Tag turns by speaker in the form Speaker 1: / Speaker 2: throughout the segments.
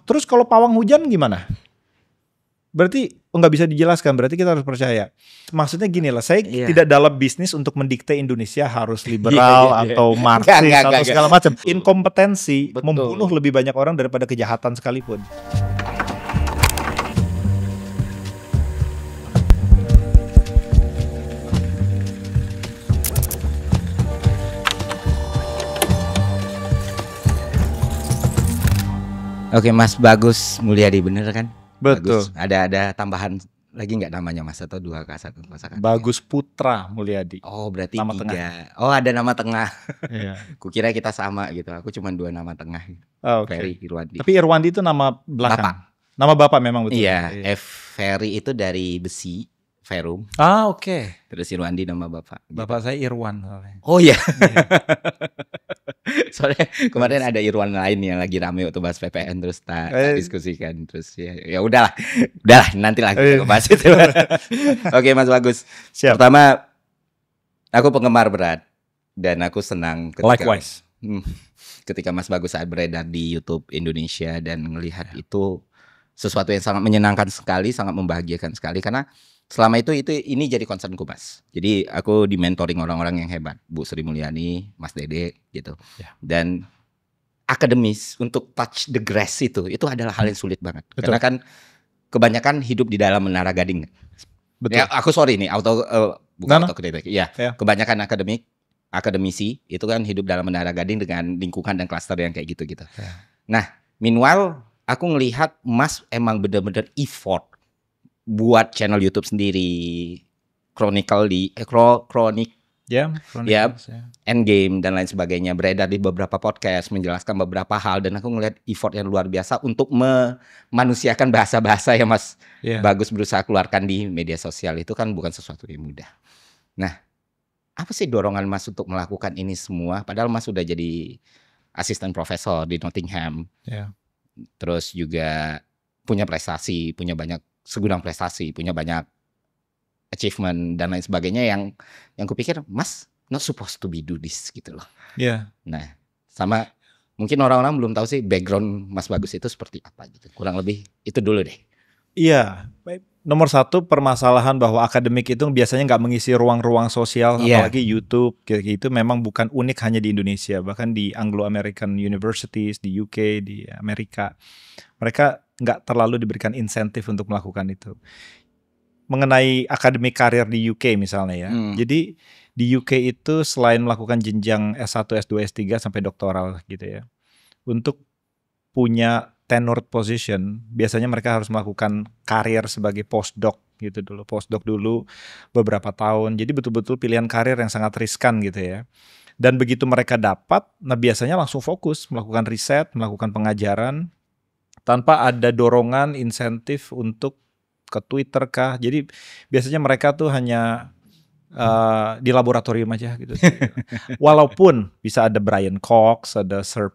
Speaker 1: Terus kalau pawang hujan gimana? Berarti nggak bisa dijelaskan, berarti kita harus percaya. Maksudnya gini lah, saya tidak dalam bisnis untuk mendikte Indonesia harus liberal atau marxis atau segala macam. Inkompetensi membunuh lebih banyak orang daripada kejahatan sekalipun.
Speaker 2: Oke, Mas Bagus Mulyadi, bener kan?
Speaker 1: Betul.
Speaker 2: Bagus. Ada tambahan lagi nggak namanya Mas, atau 2K1 masakan?
Speaker 1: Bagus Putra Mulyadi.
Speaker 2: Oh, berarti
Speaker 1: nama
Speaker 2: 3.
Speaker 1: tengah.
Speaker 2: Oh, ada nama tengah.
Speaker 1: Iya.
Speaker 2: Kukira kita sama gitu. Aku cuma 2 nama tengah. Ferry Irwandi.
Speaker 1: Tapi Irwandi itu nama belakang.
Speaker 2: Bapak.
Speaker 1: Nama bapak memang betul.
Speaker 2: Iya, Ferry itu dari besi, Ferum.
Speaker 1: Oke.
Speaker 2: Terus Irwandi nama bapak.
Speaker 1: Bapak saya Irwan.
Speaker 2: Oh iya. Soalnya kemarin ada Irwan lain yang lagi rame waktu bahas PPN, terus tak diskusikan, terus ya udahlah nantilah kita bahas itu. Oke, Mas Bagus.
Speaker 1: Siap.
Speaker 2: Pertama, aku penggemar berat dan aku senang ketika Mas Bagus saat beredar di YouTube Indonesia dan melihat itu sesuatu yang sangat menyenangkan sekali, sangat membahagiakan sekali, karena selama ini jadi concernku, Mas. Jadi aku di mentoring orang-orang yang hebat, Bu Sri Mulyani, Mas Dede gitu. Dan akademis untuk touch the grass itu adalah hal yang sulit banget. Betul. Karena kan kebanyakan hidup di dalam menara gading. Betul. Ya, aku sorry nih, bukan autokritik. Ya, kebanyakan akademisi itu kan hidup dalam menara gading dengan lingkungan dan klaster yang kayak gitu-gitu. Nah, meanwhile aku ngelihat Mas emang bener-bener effort buat channel YouTube sendiri, Endgame dan lain sebagainya, beredar di beberapa podcast, menjelaskan beberapa hal, dan aku ngelihat effort yang luar biasa untuk memanusiakan bahasa-bahasa yang Mas Bagus berusaha keluarkan di media sosial. Itu kan bukan sesuatu yang mudah. Nah, apa sih dorongan Mas untuk melakukan ini semua? Padahal Mas sudah jadi asisten profesor di Nottingham, terus juga punya prestasi, punya banyak segudang prestasi, punya banyak achievement dan lain sebagainya yang kupikir Mas not supposed to be do this gitu loh. Nah, sama mungkin orang-orang belum tahu sih background Mas Bagus itu seperti apa gitu. Kurang lebih itu dulu deh.
Speaker 1: Iya, nomor satu permasalahan bahwa akademik itu biasanya nggak mengisi ruang-ruang sosial, apalagi YouTube kayak gitu, memang bukan unik hanya di Indonesia, bahkan di Anglo-American Universities, di UK, di Amerika, mereka nggak terlalu diberikan insentif untuk melakukan itu. Mengenai akademik karir di UK misalnya ya, jadi di UK itu selain melakukan jenjang S1, S2, S3 sampai doktoral gitu ya, untuk punya tenured position, biasanya mereka harus melakukan karir sebagai postdoc gitu dulu. Postdoc dulu beberapa tahun. Jadi betul-betul pilihan karir yang sangat riskan gitu ya. Dan begitu mereka dapat, nah biasanya langsung fokus melakukan riset, melakukan pengajaran tanpa ada dorongan insentif untuk ke Twitter kah. Jadi biasanya mereka tuh hanya di laboratorium aja gitu. Walaupun bisa ada Brian Cox, ada Sir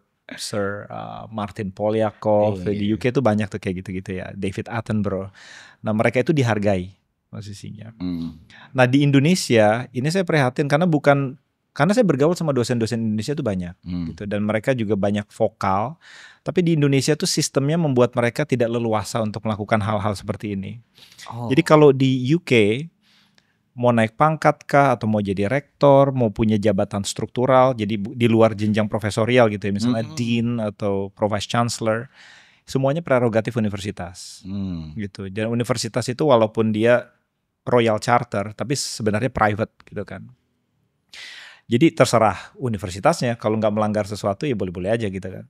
Speaker 1: Martin Polyakov, di UK tuh banyak tuh kayak gitu-gitu ya, David Attenborough. Nah mereka itu dihargai posisinya. Nah di Indonesia ini saya prihatin karena saya bergaul sama dosen-dosen Indonesia tuh banyak gitu, dan mereka juga banyak vokal. Tapi di Indonesia tuh sistemnya membuat mereka tidak leluasa untuk melakukan hal-hal seperti ini. Jadi kalau di UK mau naik pangkat kah, atau mau jadi rektor, mau punya jabatan struktural, jadi di luar jenjang profesorial gitu ya, misalnya dean atau vice chancellor, semuanya prerogatif universitas gitu. Dan universitas itu walaupun dia royal charter, tapi sebenarnya private gitu kan. Jadi terserah universitasnya, kalau nggak melanggar sesuatu ya boleh-boleh aja gitu kan.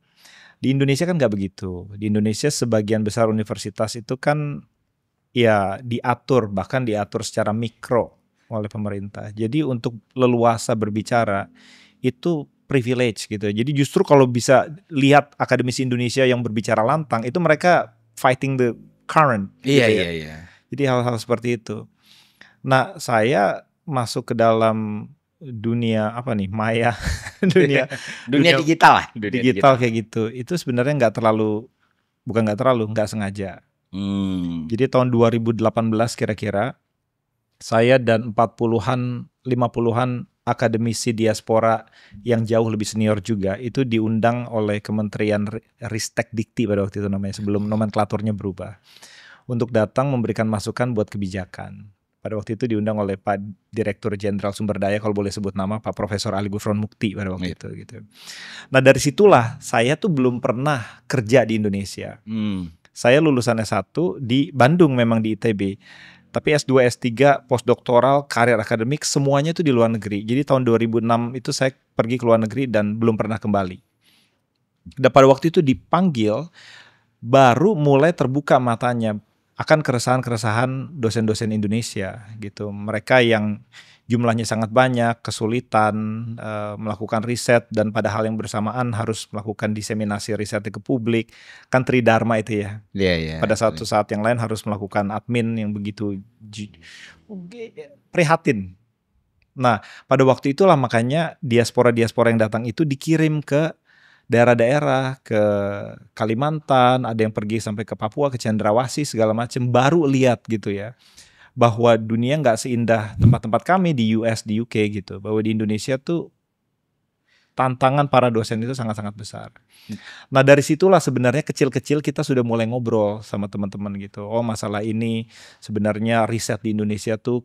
Speaker 1: Di Indonesia kan nggak begitu. Di Indonesia sebagian besar universitas itu kan ya bahkan diatur secara mikro oleh pemerintah. Jadi untuk leluasa berbicara itu privilege gitu. Jadi justru kalau bisa lihat akademisi Indonesia yang berbicara lantang, itu mereka fighting the current.
Speaker 2: Iya.
Speaker 1: Jadi hal-hal seperti itu. Nah saya masuk ke dalam dunia maya, dunia
Speaker 2: digital lah,
Speaker 1: digital kayak gitu. Itu sebenarnya nggak sengaja. Jadi tahun 2018 kira-kira saya dan 40-an 50-an akademisi diaspora yang jauh lebih senior juga, itu diundang oleh Kementerian Ristek Dikti pada waktu itu namanya, sebelum nomenklaturnya berubah, untuk datang memberikan masukan buat kebijakan. Pada waktu itu diundang oleh Pak Direktur Jenderal Sumber Daya, kalau boleh sebut nama, Pak Profesor Ali Gufron Mukti pada waktu itu gitu. Nah dari situlah saya tuh belum pernah kerja di Indonesia. Saya lulusan S1 di Bandung, memang di ITB. Tapi S2, S3, postdoktoral, karir akademik, semuanya itu di luar negeri. Jadi tahun 2006 itu saya pergi ke luar negeri dan belum pernah kembali. Dan pada waktu itu dipanggil, baru mulai terbuka matanya akan keresahan-keresahan dosen-dosen Indonesia gitu. Mereka yang jumlahnya sangat banyak, kesulitan melakukan riset, dan pada hal yang bersamaan harus melakukan diseminasi risetnya ke publik. Kan tridharma itu ya. Pada satu saat yang lain harus melakukan admin yang begitu prihatin. Nah, pada waktu itulah makanya diaspora-diaspora yang datang itu dikirim ke daerah-daerah, ke Kalimantan, ada yang pergi sampai ke Papua, ke Cendrawasih, segala macam, baru lihat gitu ya, bahwa dunia nggak seindah tempat-tempat kami di US, di UK gitu. Bahwa di Indonesia tuh tantangan para dosen itu sangat-sangat besar. Nah dari situlah sebenarnya kecil-kecil kita sudah mulai ngobrol sama teman-teman gitu. Oh masalah ini sebenarnya riset di Indonesia tuh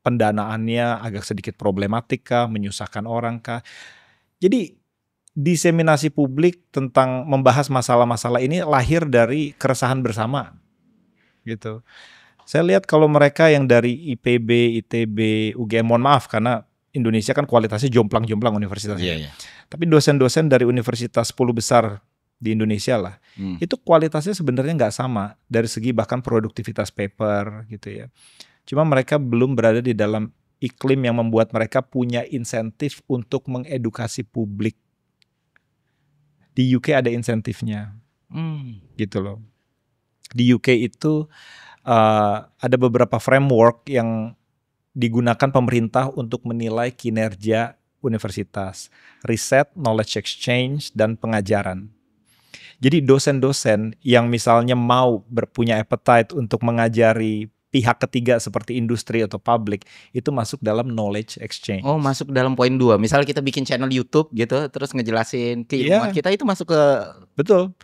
Speaker 1: pendanaannya agak sedikit problematik kah, menyusahkan orang kah. Jadi diseminasi publik tentang membahas masalah-masalah ini lahir dari keresahan bersama gitu. Saya lihat kalau mereka yang dari IPB, ITB, UGM, mohon maaf karena Indonesia kan kualitasnya jomplang-jomplang universitasnya. Tapi dosen-dosen dari universitas 10 besar di Indonesia lah, itu kualitasnya sebenarnya nggak sama dari segi bahkan produktivitas paper gitu ya. Cuma mereka belum berada di dalam iklim yang membuat mereka punya insentif untuk mengedukasi publik. Di UK ada insentifnya, gitu loh. Di UK itu ada beberapa framework yang digunakan pemerintah untuk menilai kinerja universitas, riset, knowledge exchange, dan pengajaran. Jadi dosen-dosen yang misalnya mau punya appetite untuk mengajari pihak ketiga seperti industri atau publik, itu masuk dalam knowledge exchange.
Speaker 2: Oh, masuk dalam poin 2. Misalnya kita bikin channel YouTube gitu, terus ngejelasin keilmuan kita, itu masuk ke...
Speaker 1: Betul.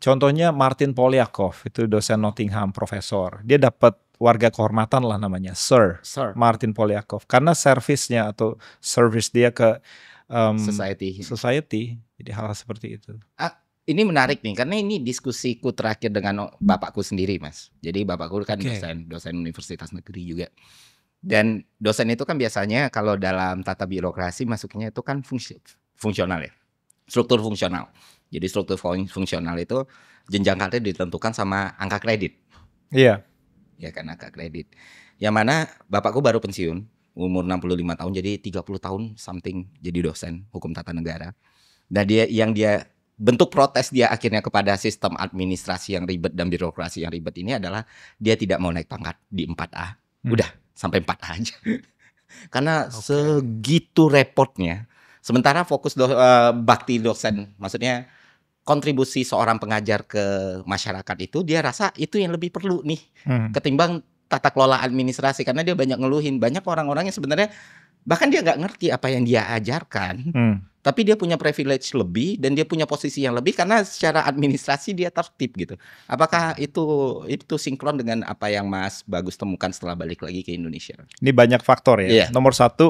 Speaker 1: Contohnya Martin Polyakov, itu dosen Nottingham, profesor. Dia dapat warga kehormatan lah namanya, Sir Martin Polyakov. Karena service-nya atau service dia ke society. Jadi hal seperti itu.
Speaker 2: Ini menarik nih, karena ini diskusiku terakhir dengan bapakku sendiri, Mas. Jadi bapakku kan dosen universitas negeri juga. Dan dosen itu kan biasanya kalau dalam tata birokrasi masuknya itu kan fungsional ya. Struktur fungsional. Jadi struktur fungsional itu jenjang karir ditentukan sama angka kredit.
Speaker 1: Iya.
Speaker 2: Ya kan, angka kredit. Yang mana bapakku baru pensiun, umur 65 tahun, jadi 30 tahun something jadi dosen hukum tata negara. Nah dia bentuk protes dia akhirnya kepada sistem administrasi yang ribet dan birokrasi yang ribet ini adalah dia tidak mau naik pangkat di 4A. Udah sampai 4A aja. Karena segitu repotnya. Sementara fokus bakti dosen, maksudnya kontribusi seorang pengajar ke masyarakat itu, dia rasa itu yang lebih perlu nih ketimbang tata kelola administrasi. Karena dia banyak ngeluhin, banyak orang-orang yang sebenarnya bahkan dia nggak ngerti apa yang dia ajarkan. Tapi dia punya privilege lebih dan dia punya posisi yang lebih karena secara administrasi dia tertib gitu. Apakah itu sinkron dengan apa yang Mas Bagus temukan setelah balik lagi ke Indonesia?
Speaker 1: Ini banyak faktor ya. Nomor 1,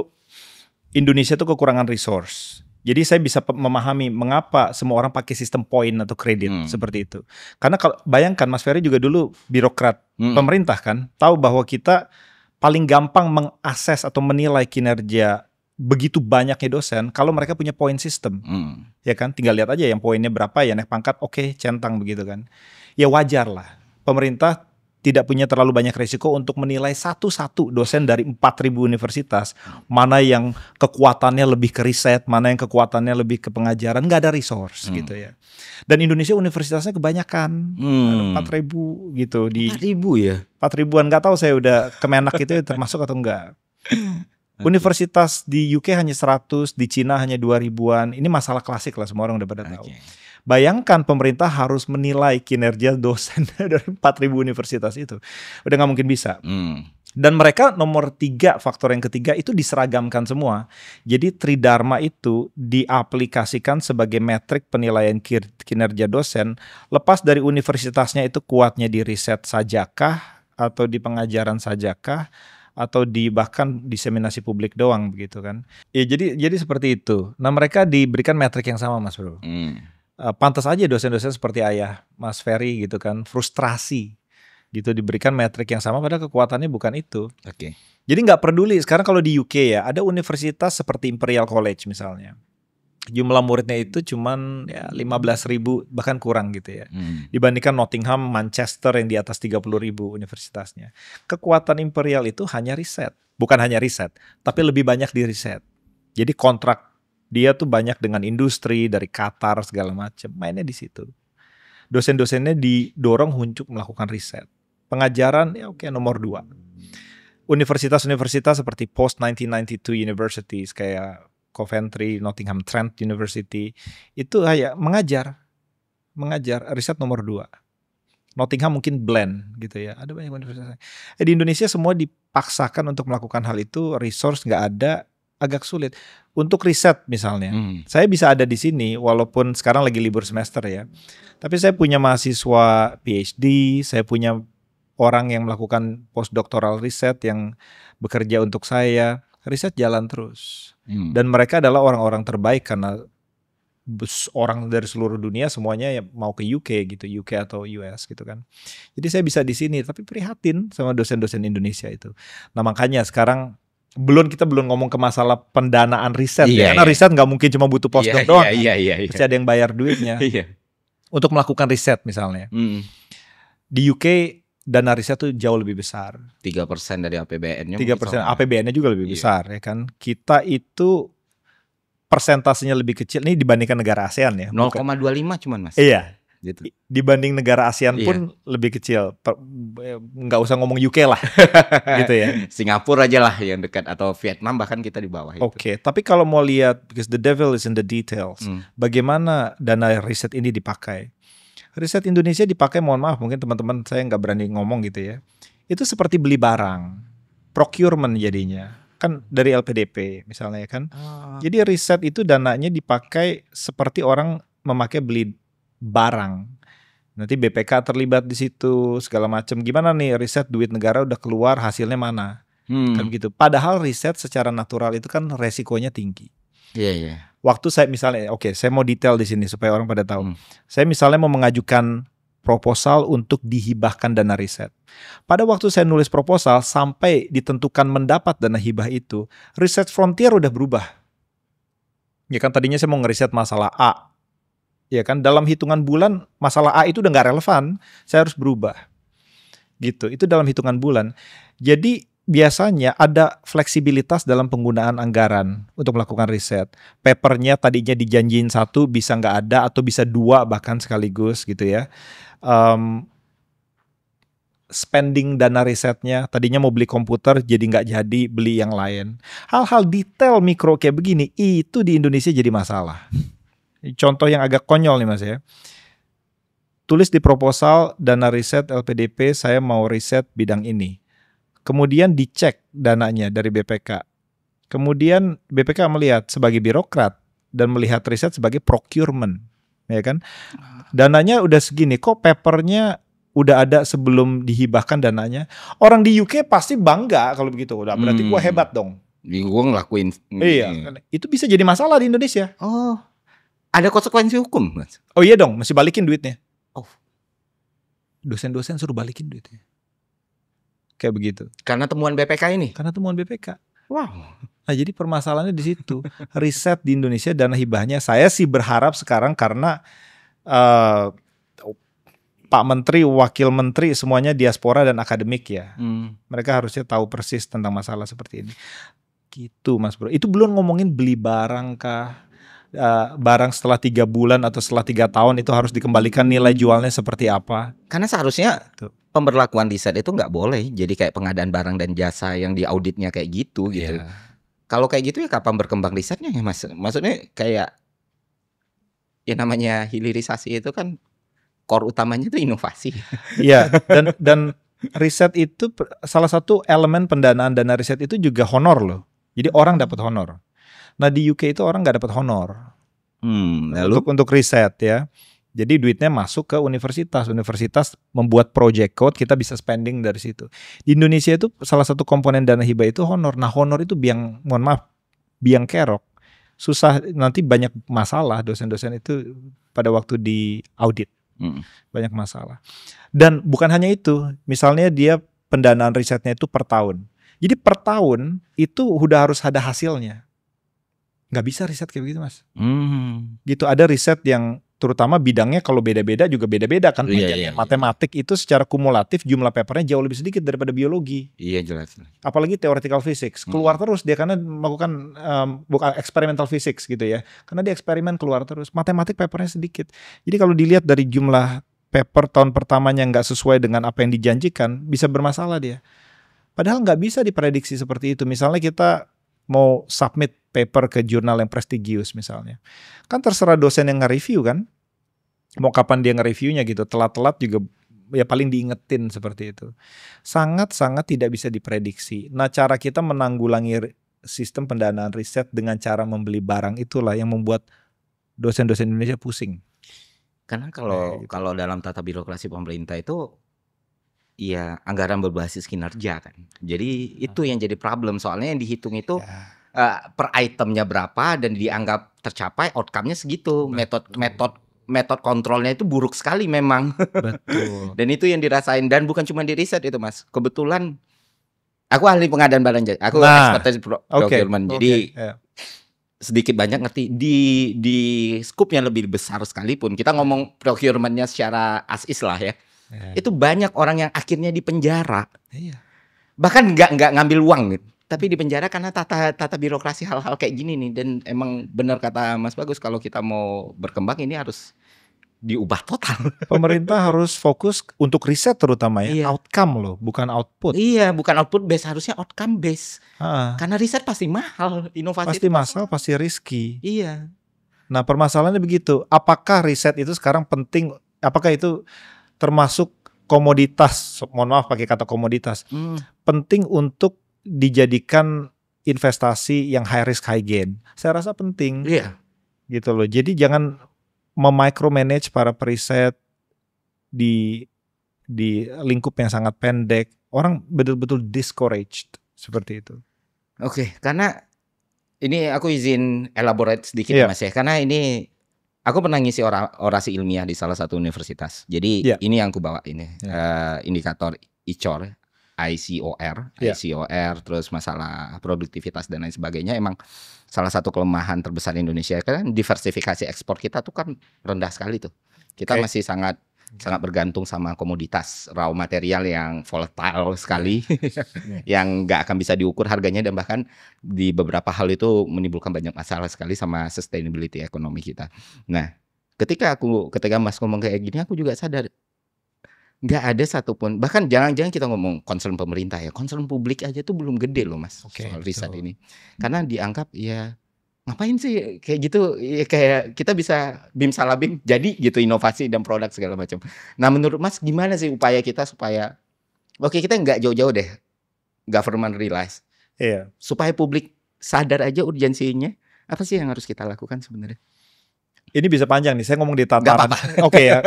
Speaker 1: Indonesia itu kekurangan resource. Jadi saya bisa memahami mengapa semua orang pakai sistem poin atau kredit seperti itu. Karena kalau bayangkan Mas Ferry juga dulu birokrat pemerintah kan, tahu bahwa kita paling gampang mengakses atau menilai kinerja begitu banyaknya dosen kalau mereka punya poin sistem. Ya kan, tinggal lihat aja yang poinnya berapa, ya naik pangkat, oke, centang begitu kan. Ya wajar lah, pemerintah tidak punya terlalu banyak risiko untuk menilai satu-satu dosen dari 4.000 universitas, mana yang kekuatannya lebih ke riset, mana yang kekuatannya lebih ke pengajaran, nggak ada resource gitu ya. Dan Indonesia universitasnya kebanyakan, 4.000 gitu.
Speaker 2: 4.000 ya?
Speaker 1: 4.000-an, nggak tahu saya udah Kemenak itu termasuk atau enggak. Universitas di UK hanya 100, di Cina hanya 2.000-an. Ini masalah klasik lah, semua orang udah pada tahu. Bayangkan pemerintah harus menilai kinerja dosen dari 4.000 universitas itu. Udah gak mungkin bisa. Dan mereka nomor 3, faktor yang ketiga itu diseragamkan semua. Jadi Tridharma itu diaplikasikan sebagai metrik penilaian kinerja dosen. Lepas dari universitasnya itu kuatnya di riset sajakah, atau di pengajaran sajakah, atau di bahkan diseminasi publik doang begitu kan. Ya jadi seperti itu. Nah mereka diberikan metrik yang sama Mas Bro. Pantas aja dosen-dosen seperti ayah Mas Ferry gitu kan, frustrasi gitu diberikan metrik yang sama padahal kekuatannya bukan itu.
Speaker 2: Oke.
Speaker 1: Jadi nggak peduli. Sekarang kalau di UK ya ada universitas seperti Imperial College misalnya, jumlah muridnya itu cuman ya 15.000 bahkan kurang gitu ya. Dibandingkan Nottingham, Manchester yang di atas 30.000 universitasnya. Kekuatan Imperial itu hanya riset, bukan hanya riset, tapi lebih banyak di riset. Jadi kontrak dia tuh banyak dengan industri dari Qatar segala macam, mainnya di situ. Dosen-dosennya didorong untuk melakukan riset. Pengajaran ya oke, nomor 2. Universitas-universitas seperti post 1992 universities kayak Coventry, Nottingham Trent University itu kayak mengajar riset nomor 2. Nottingham mungkin blend gitu ya. Ada banyak universitas. Di Indonesia semua dipaksakan untuk melakukan hal itu, resource nggak ada, agak sulit. Untuk riset misalnya, saya bisa ada di sini walaupun sekarang lagi libur semester ya. Tapi saya punya mahasiswa PhD, saya punya orang yang melakukan postdoctoral riset yang bekerja untuk saya. Riset jalan terus. Dan mereka adalah orang-orang terbaik karena orang dari seluruh dunia semuanya ya mau ke UK gitu, UK atau US gitu kan. Jadi saya bisa di sini, tapi prihatin sama dosen-dosen Indonesia itu. Nah makanya sekarang kita belum ngomong ke masalah pendanaan riset ya, karena riset nggak mungkin cuma butuh postdoc doang. Pasti ada yang bayar duitnya untuk melakukan riset misalnya. Di UK dana riset tuh jauh lebih besar.
Speaker 2: 3% dari APBN-nya.
Speaker 1: 3% APBN-nya juga lebih besar ya kan. Kita itu persentasenya lebih kecil nih dibandingkan negara ASEAN ya.
Speaker 2: 0,25 cuman Mas.
Speaker 1: Iya.
Speaker 2: Gitu.
Speaker 1: Dibanding negara ASEAN pun lebih kecil. Nggak usah ngomong UK lah. Gitu ya.
Speaker 2: Singapura aja lah yang dekat, atau Vietnam bahkan kita di bawah itu.
Speaker 1: Oke, tapi kalau mau lihat, because the devil is in the details. Bagaimana dana riset ini dipakai? Riset Indonesia dipakai, mohon maaf mungkin teman-teman saya nggak berani ngomong gitu ya. Itu seperti beli barang, procurement jadinya. Kan dari LPDP misalnya kan. Jadi riset itu dananya dipakai seperti orang memakai beli barang. Nanti BPK terlibat di situ segala macam. Gimana nih riset duit negara udah keluar hasilnya mana? Kan gitu. Padahal riset secara natural itu kan resikonya tinggi.
Speaker 2: Iya.
Speaker 1: Waktu saya misalnya, saya mau detail di sini supaya orang pada tahu. Saya misalnya mau mengajukan proposal untuk dihibahkan dana riset. Pada waktu saya nulis proposal sampai ditentukan mendapat dana hibah itu, riset frontier udah berubah. Ya kan tadinya saya mau ngeriset masalah A. Ya kan dalam hitungan bulan masalah A itu udah nggak relevan, saya harus berubah. Gitu. Itu dalam hitungan bulan. Jadi biasanya ada fleksibilitas dalam penggunaan anggaran untuk melakukan riset. Papernya tadinya dijanjiin 1 bisa nggak ada atau bisa 2 bahkan sekaligus gitu ya. Spending dana risetnya tadinya mau beli komputer jadi nggak jadi, beli yang lain. Hal-hal detail mikro kayak begini itu di Indonesia jadi masalah. Contoh yang agak konyol nih Mas ya. Tulis di proposal dana riset LPDP saya mau riset bidang ini. Kemudian dicek dananya dari BPK. Kemudian BPK melihat sebagai birokrat dan melihat riset sebagai procurement, ya kan? Dananya udah segini, kok papernya udah ada sebelum dihibahkan dananya. Orang di UK pasti bangga kalau begitu. Udah berarti gua hebat dong.
Speaker 2: Gua ngelakuin.
Speaker 1: Iya, itu bisa jadi masalah di Indonesia.
Speaker 2: Oh, ada konsekuensi hukum, Mas?
Speaker 1: Oh iya dong, mesti balikin duitnya. Oh, dosen-dosen suruh balikin duitnya. Kayak begitu.
Speaker 2: Karena temuan BPK ini?
Speaker 1: Karena temuan BPK.
Speaker 2: Wow.
Speaker 1: Nah jadi permasalahannya di situ. Riset di Indonesia dana hibahnya, saya sih berharap sekarang karena Pak Menteri, Wakil Menteri semuanya diaspora dan akademik ya. Mereka harusnya tahu persis tentang masalah seperti ini. Gitu Mas Bro. Itu belum ngomongin beli barang kah? Barang setelah 3 bulan atau setelah 3 tahun itu harus dikembalikan, nilai jualnya seperti apa?
Speaker 2: Karena seharusnya pemberlakuan riset itu nggak boleh jadi kayak pengadaan barang dan jasa yang diauditnya kayak gitu. Kalau kayak gitu ya kapan berkembang risetnya ya Mas? Maksudnya kayak ya namanya hilirisasi itu kan core utamanya itu inovasi.
Speaker 1: Iya, dan riset itu salah satu elemen pendanaan dana riset itu juga honor loh. Jadi orang dapat honor. Nah di UK itu orang nggak dapat honor untuk riset ya. Jadi duitnya masuk ke universitas membuat project code, kita bisa spending dari situ. Di Indonesia itu salah satu komponen dana hibah itu honor. Nah honor itu biang kerok. Susah, nanti banyak masalah dosen-dosen itu pada waktu di audit. Banyak masalah. Dan bukan hanya itu, misalnya dia pendanaan risetnya itu per tahun. Jadi per tahun itu udah harus ada hasilnya. Nggak bisa riset kayak begitu mas. Gitu, ada riset yang terutama bidangnya kalau beda-beda juga beda-beda kan. Matematik itu secara kumulatif jumlah papernya jauh lebih sedikit daripada biologi.
Speaker 2: Iya jelas.
Speaker 1: Apalagi theoretical physics keluar terus dia karena melakukan bukan experimental physics gitu ya. Karena dia eksperimen keluar terus. Matematik papernya sedikit. Jadi kalau dilihat dari jumlah paper tahun pertamanya nggak sesuai dengan apa yang dijanjikan, bisa bermasalah dia. Padahal nggak bisa diprediksi seperti itu. Misalnya kita mau submit paper ke jurnal yang prestigius misalnya. Kan terserah dosen yang nge-review kan. Mau kapan dia nge-reviewnya gitu. Telat-telat juga ya paling diingetin seperti itu. Sangat-sangat tidak bisa diprediksi. Nah cara kita menanggulangi sistem pendanaan riset dengan cara membeli barang itulah yang membuat dosen-dosen Indonesia pusing.
Speaker 2: Karena kalau dalam tata birokrasi pemerintah itu ya anggaran berbasis kinerja kan. Jadi itu yang jadi problem, soalnya yang dihitung itu per itemnya berapa dan dianggap tercapai outcome-nya segitu. Metode kontrolnya itu buruk sekali memang. Betul. Dan itu yang dirasain, dan bukan cuma di riset itu mas. Kebetulan aku ahli pengadaan barang jasa, aku expertise procurement. Jadi sedikit banyak ngerti di scoop yang lebih besar sekalipun. Kita ngomong procurement-nya secara as-is lah ya. Itu banyak orang yang akhirnya di penjara. Bahkan nggak ngambil uang gitu, tapi di penjara karena tata birokrasi hal-hal kayak gini nih. Dan emang benar kata Mas Bagus, kalau kita mau berkembang ini harus diubah total.
Speaker 1: Pemerintah harus fokus untuk riset terutama ya, outcome loh, bukan output.
Speaker 2: Iya, bukan output base, harusnya outcome base. Karena riset pasti mahal, inovasi
Speaker 1: pasti mahal, pasti risky.
Speaker 2: Iya.
Speaker 1: Nah permasalahannya begitu, apakah riset itu sekarang penting? Apakah itu termasuk komoditas, mohon maaf pakai kata komoditas, penting untuk dijadikan investasi yang high risk high gain? Saya rasa penting. Gitu loh. Jadi jangan memicromanage para periset di lingkup yang sangat pendek. Orang betul-betul discouraged seperti itu.
Speaker 2: Oke, karena ini aku izin elaborate sedikit mas ya, karena ini aku pernah ngisi orasi ilmiah di salah satu universitas. Jadi ini yang aku bawa ini indikator ICOR, terus masalah produktivitas dan lain sebagainya. Emang salah satu kelemahan terbesar Indonesia kan diversifikasi ekspor kita tuh kan rendah sekali tuh. Kita masih sangat bergantung sama komoditas raw material yang volatile sekali, yang nggak akan bisa diukur harganya, dan bahkan di beberapa hal itu menimbulkan banyak masalah sekali sama sustainability ekonomi kita. Nah, ketika Mas ngomong kayak gini, aku juga sadar nggak ada satupun, bahkan jangan-jangan kita ngomong concern pemerintah ya, concern publik aja tuh belum gede loh mas soal riset ini, karena dianggap ya ngapain sih kayak gitu ya, kayak kita bisa bim salah bim jadi gitu inovasi dan produk segala macam. Nah menurut mas gimana sih upaya kita supaya kita nggak jauh-jauh deh government realize, supaya publik sadar aja urgensinya, apa sih yang harus kita lakukan sebenarnya?
Speaker 1: Ini bisa panjang nih, saya ngomong di tataran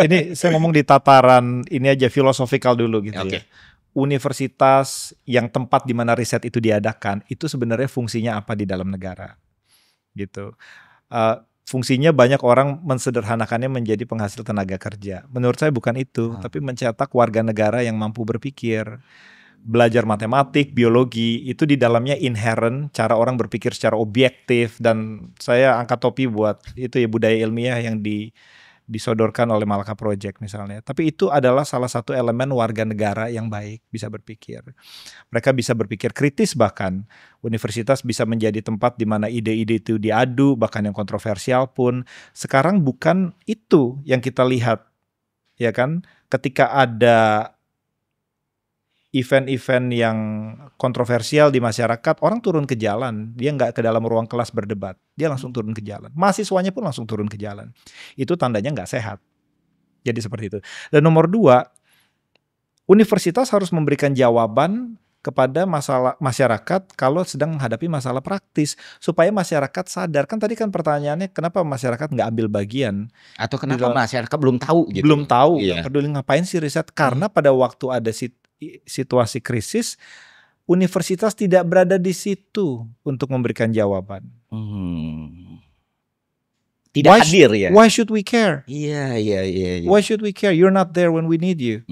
Speaker 1: ini saya ngomong di tataran ini aja filosofikal dulu gitu ya. Universitas yang tempat di mana riset itu diadakan itu sebenarnya fungsinya apa di dalam negara gitu. Fungsinya banyak orang mensederhanakannya menjadi penghasil tenaga kerja. Menurut saya bukan itu, tapi mencetak warga negara yang mampu berpikir. Belajar matematik, biologi, itu di dalamnya inherent cara orang berpikir secara objektif. Dan saya angkat topi buat itu ya, budaya ilmiah yang disodorkan oleh Malaka Project misalnya. Tapi itu adalah salah satu elemen warga negara yang baik, bisa berpikir. Mereka bisa berpikir kritis, bahkan universitas bisa menjadi tempat di mana ide-ide itu diadu, bahkan yang kontroversial pun. Sekarang bukan itu yang kita lihat, ya kan? Ketika ada event-event yang kontroversial di masyarakat, orang turun ke jalan. Dia nggak ke dalam ruang kelas berdebat. Dia langsung turun ke jalan. Mahasiswanya pun langsung turun ke jalan. Itu tandanya nggak sehat. Jadi seperti itu. Dan nomor 2, Universitas harus memberikan jawaban kepada masalah masyarakat kalau sedang menghadapi masalah praktis, supaya masyarakat sadar. Kan tadi kan pertanyaannya kenapa masyarakat nggak ambil bagian,
Speaker 2: atau kenapa masyarakat belum tahu gitu?
Speaker 1: Belum tahu, nggak peduli, ngapain sih riset? Karena pada waktu ada situasi krisis, universitas tidak berada di situ untuk memberikan jawaban.
Speaker 2: Tidak hadir ya.
Speaker 1: Why should we care?
Speaker 2: Iya.
Speaker 1: Why should we care? You're not there when we need you.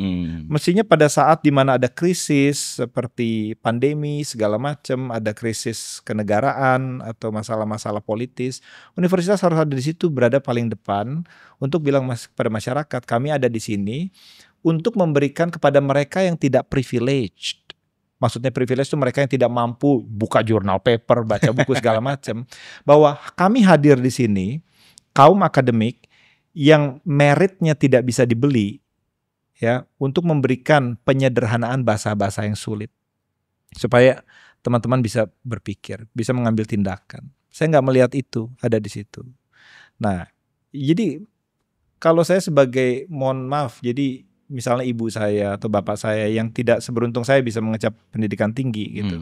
Speaker 1: Mestinya pada saat dimana ada krisis seperti pandemi segala macam, ada krisis kenegaraan atau masalah-masalah politis, universitas harus ada di situ, berada paling depan untuk bilang pada masyarakat, kami ada di sini untuk memberikan kepada mereka yang tidak privileged. Maksudnya privilege itu mereka yang tidak mampu buka jurnal paper, baca buku segala macam, bahwa kami hadir di sini, kaum akademik yang meritnya tidak bisa dibeli, ya, untuk memberikan penyederhanaan bahasa-bahasa yang sulit supaya teman-teman bisa berpikir, bisa mengambil tindakan. Saya nggak melihat itu ada di situ. Nah, jadi kalau saya sebagai, mohon maaf, jadi misalnya ibu saya atau bapak saya yang tidak seberuntung saya bisa mengecap pendidikan tinggi gitu.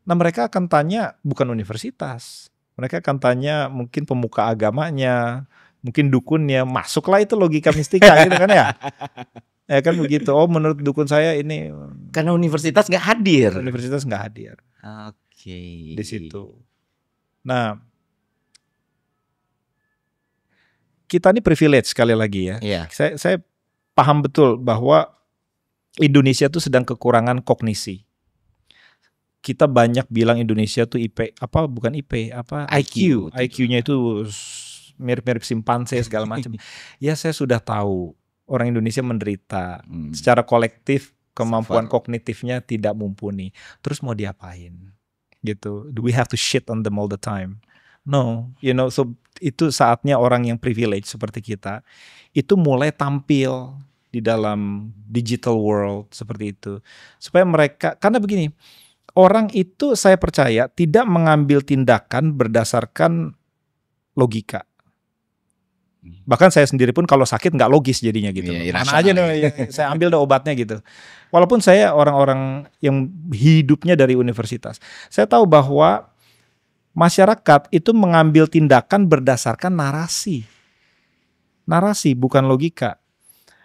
Speaker 1: Nah, mereka akan tanya bukan universitas. Mereka akan tanya mungkin pemuka agamanya, mungkin dukunnya, masuklah itu logika mistika gitu kan ya. Ya kan begitu. Oh, menurut dukun saya ini.
Speaker 2: Karena universitas nggak hadir.
Speaker 1: Universitas nggak hadir.
Speaker 2: Oke.
Speaker 1: Di situ. Nah, kita ini privilege sekali lagi ya.
Speaker 2: Yeah.
Speaker 1: Saya paham betul bahwa Indonesia tuh sedang kekurangan kognisi. Kita banyak bilang Indonesia tuh IQ. IQ-nya itu mirip-mirip simpanse segala macam. Ya, saya sudah tahu orang Indonesia menderita secara kolektif, kemampuan kognitifnya tidak mumpuni. Terus mau diapain? Gitu. Do we have to shit on them all the time? No, so itu saatnya orang yang privilege seperti kita itu mulai tampil di dalam digital world seperti itu. Supaya mereka, karena begini, orang itu saya percaya tidak mengambil tindakan berdasarkan logika. Bahkan saya sendiri pun kalau sakit nggak logis jadinya gitu. Mana aja nih, saya ambil deh obatnya gitu. Walaupun saya orang-orang yang hidupnya dari universitas, saya tahu bahwa masyarakat itu mengambil tindakan berdasarkan narasi. Narasi bukan logika.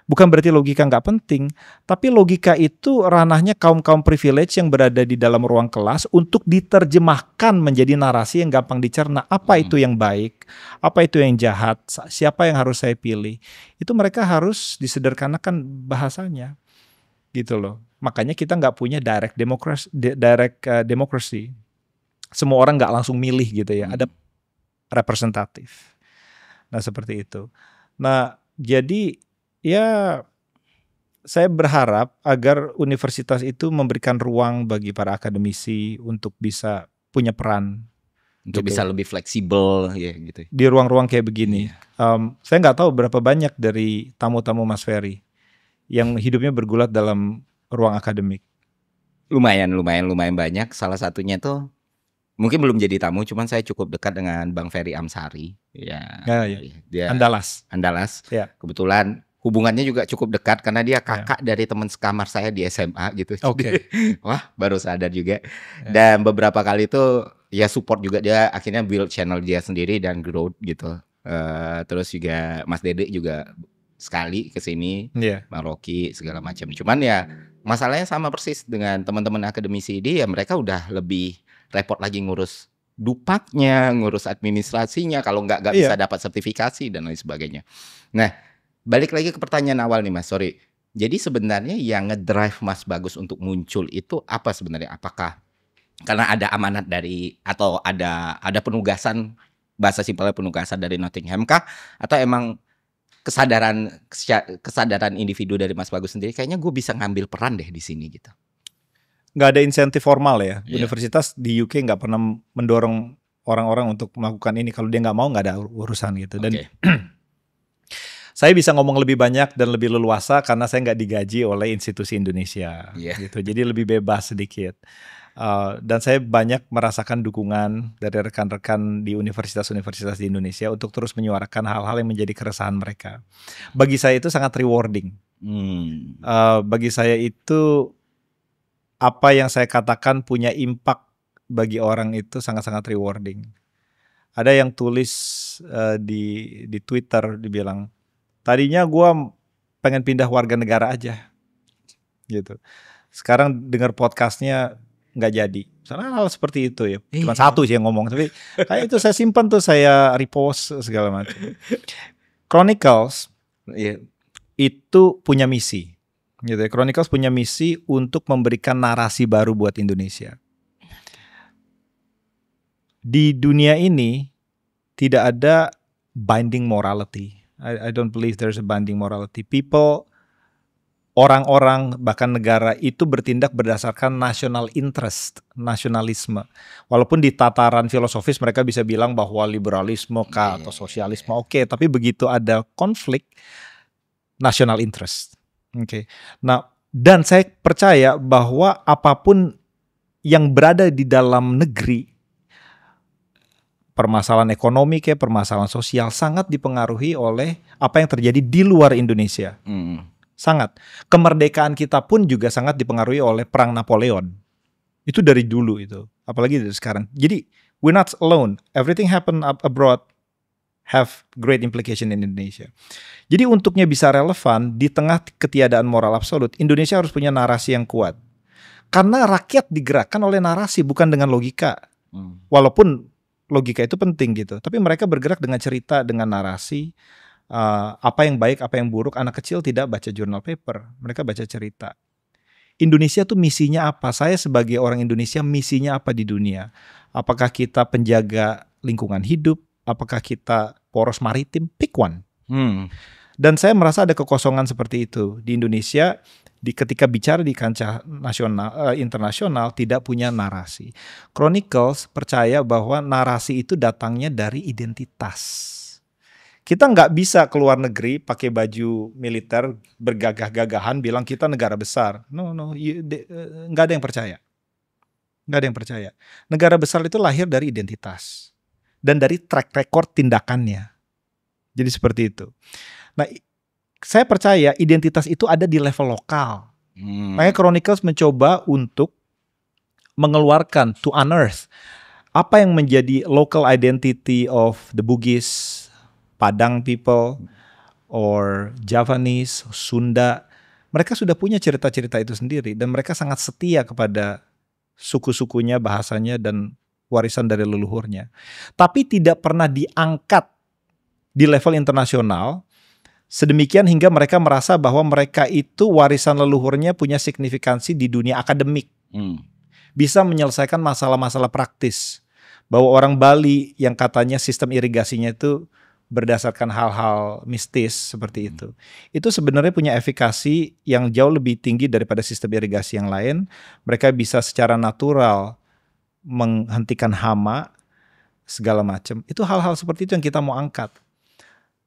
Speaker 1: Bukan berarti logika nggak penting, tapi logika itu ranahnya kaum-kaum privilege yang berada di dalam ruang kelas untuk diterjemahkan menjadi narasi yang gampang dicerna. Apa itu yang baik, apa itu yang jahat, siapa yang harus saya pilih. Itu mereka harus disederhanakan bahasanya, gitu loh. Makanya kita nggak punya direct democracy. Semua orang nggak langsung milih gitu ya, ada representatif. Nah seperti itu. Nah jadi ya, saya berharap agar universitas itu memberikan ruang bagi para akademisi untuk bisa punya peran,
Speaker 2: untuk gitu. Bisa lebih fleksibel ya gitu.
Speaker 1: Di ruang-ruang kayak begini. Saya nggak tahu berapa banyak dari tamu-tamu Mas Ferry yang hidupnya bergulat dalam ruang akademik.
Speaker 2: Lumayan banyak. Salah satunya tuh mungkin belum jadi tamu, cuman saya cukup dekat dengan Bang Ferry Amsari. Ya.
Speaker 1: Dia Andalas.
Speaker 2: Ya. Kebetulan hubungannya juga cukup dekat karena dia kakak dari teman sekamar saya di SMA gitu.
Speaker 1: Oke.
Speaker 2: Wah, baru sadar juga. Dan beberapa kali itu ya support juga, dia akhirnya build channel dia sendiri dan growth gitu. Terus juga Mas Dede juga sekali ke sini, Bang Rocky segala macam. Cuman ya masalahnya sama persis dengan teman-teman akademisi ini, ya mereka udah lebih repot lagi ngurus dupaknya, ngurus administrasinya, kalau nggak bisa dapat sertifikasi dan lain sebagainya. Nah, balik lagi ke pertanyaan awal nih Mas, sorry. Jadi sebenarnya yang ngedrive Mas Bagus untuk muncul itu apa sebenarnya? Apakah karena ada amanat dari, atau ada penugasan, bahasa simpelnya penugasan dari Nottingham kah? Atau emang kesadaran individu dari Mas Bagus sendiri, kayaknya gue bisa ngambil peran deh di sini gitu?
Speaker 1: Nggak ada insentif formal ya. Universitas di UK nggak pernah mendorong orang-orang untuk melakukan ini. Kalau dia nggak mau, nggak ada urusan gitu. Dan Saya bisa ngomong lebih banyak dan lebih leluasa karena saya nggak digaji oleh institusi Indonesia, gitu. Jadi lebih bebas sedikit. Dan saya banyak merasakan dukungan dari rekan-rekan di universitas-universitas di Indonesia untuk terus menyuarakan hal-hal yang menjadi keresahan mereka. Bagi saya itu sangat rewarding. Bagi saya itu apa yang saya katakan punya impact bagi orang itu sangat-sangat rewarding. Ada yang tulis di Twitter, dibilang, tadinya gue pengen pindah warga negara aja, gitu. Sekarang dengar podcastnya nggak jadi. Misalnya hal seperti itu ya. Cuma satu sih yang ngomong, tapi kayak itu saya simpan tuh, saya repost segala macam. Chronicles itu punya misi, gitu ya. Chronicles punya misi untuk memberikan narasi baru buat Indonesia. Di dunia ini tidak ada binding morality. I don't believe there's a binding morality. People, orang-orang bahkan negara itu bertindak berdasarkan national interest, nasionalisme. Walaupun di tataran filosofis mereka bisa bilang bahwa liberalisme atau sosialisme oke, tapi begitu ada konflik, national interest. Oke. Nah, dan saya percaya bahwa apapun yang berada di dalam negeri, permasalahan ekonomi kayak permasalahan sosial, sangat dipengaruhi oleh apa yang terjadi di luar Indonesia. Sangat. Kemerdekaan kita pun juga sangat dipengaruhi oleh perang Napoleon. Itu dari dulu itu, apalagi dari sekarang. Jadi we're not alone. Everything happen abroad have great implication in Indonesia. Jadi untuknya bisa relevan di tengah ketiadaan moral absolut, Indonesia harus punya narasi yang kuat. Karena rakyat digerakkan oleh narasi, bukan dengan logika. Walaupun logika itu penting gitu, tapi mereka bergerak dengan cerita, dengan narasi. Apa yang baik, apa yang buruk. Anak kecil tidak baca journal paper, mereka baca cerita. Indonesia tuh misinya apa? Saya sebagai orang Indonesia, misinya apa di dunia? Apakah kita penjaga lingkungan hidup? Apakah kita poros maritim? Pick one. Dan saya merasa ada kekosongan seperti itu di Indonesia. Ketika bicara di kancah nasional, internasional, tidak punya narasi. Chronicles percaya bahwa narasi itu datangnya dari identitas. Kita nggak bisa keluar negeri pakai baju militer bergagah-gagahan bilang kita negara besar. No, nggak ada yang percaya. Nggak ada yang percaya. Negara besar itu lahir dari identitas dan dari track record tindakannya. Jadi seperti itu. Nah, saya percaya identitas itu ada di level lokal. Makanya Chronicles mencoba untuk mengeluarkan, to unearth, apa yang menjadi local identity of the Bugis, Padang people, or Javanese, Sunda. Mereka sudah punya cerita-cerita itu sendiri, dan mereka sangat setia kepada suku-sukunya, bahasanya, dan warisan dari leluhurnya. Tapi tidak pernah diangkat di level internasional, sedemikian hingga mereka merasa bahwa mereka itu warisan leluhurnya punya signifikansi di dunia akademik. Bisa menyelesaikan masalah-masalah praktis. Bahwa orang Bali yang katanya sistem irigasinya itu berdasarkan hal-hal mistis seperti itu. Itu sebenarnya punya efikasi yang jauh lebih tinggi daripada sistem irigasi yang lain. Mereka bisa secara natural menghentikan hama, segala macam. Itu hal-hal seperti itu yang kita mau angkat.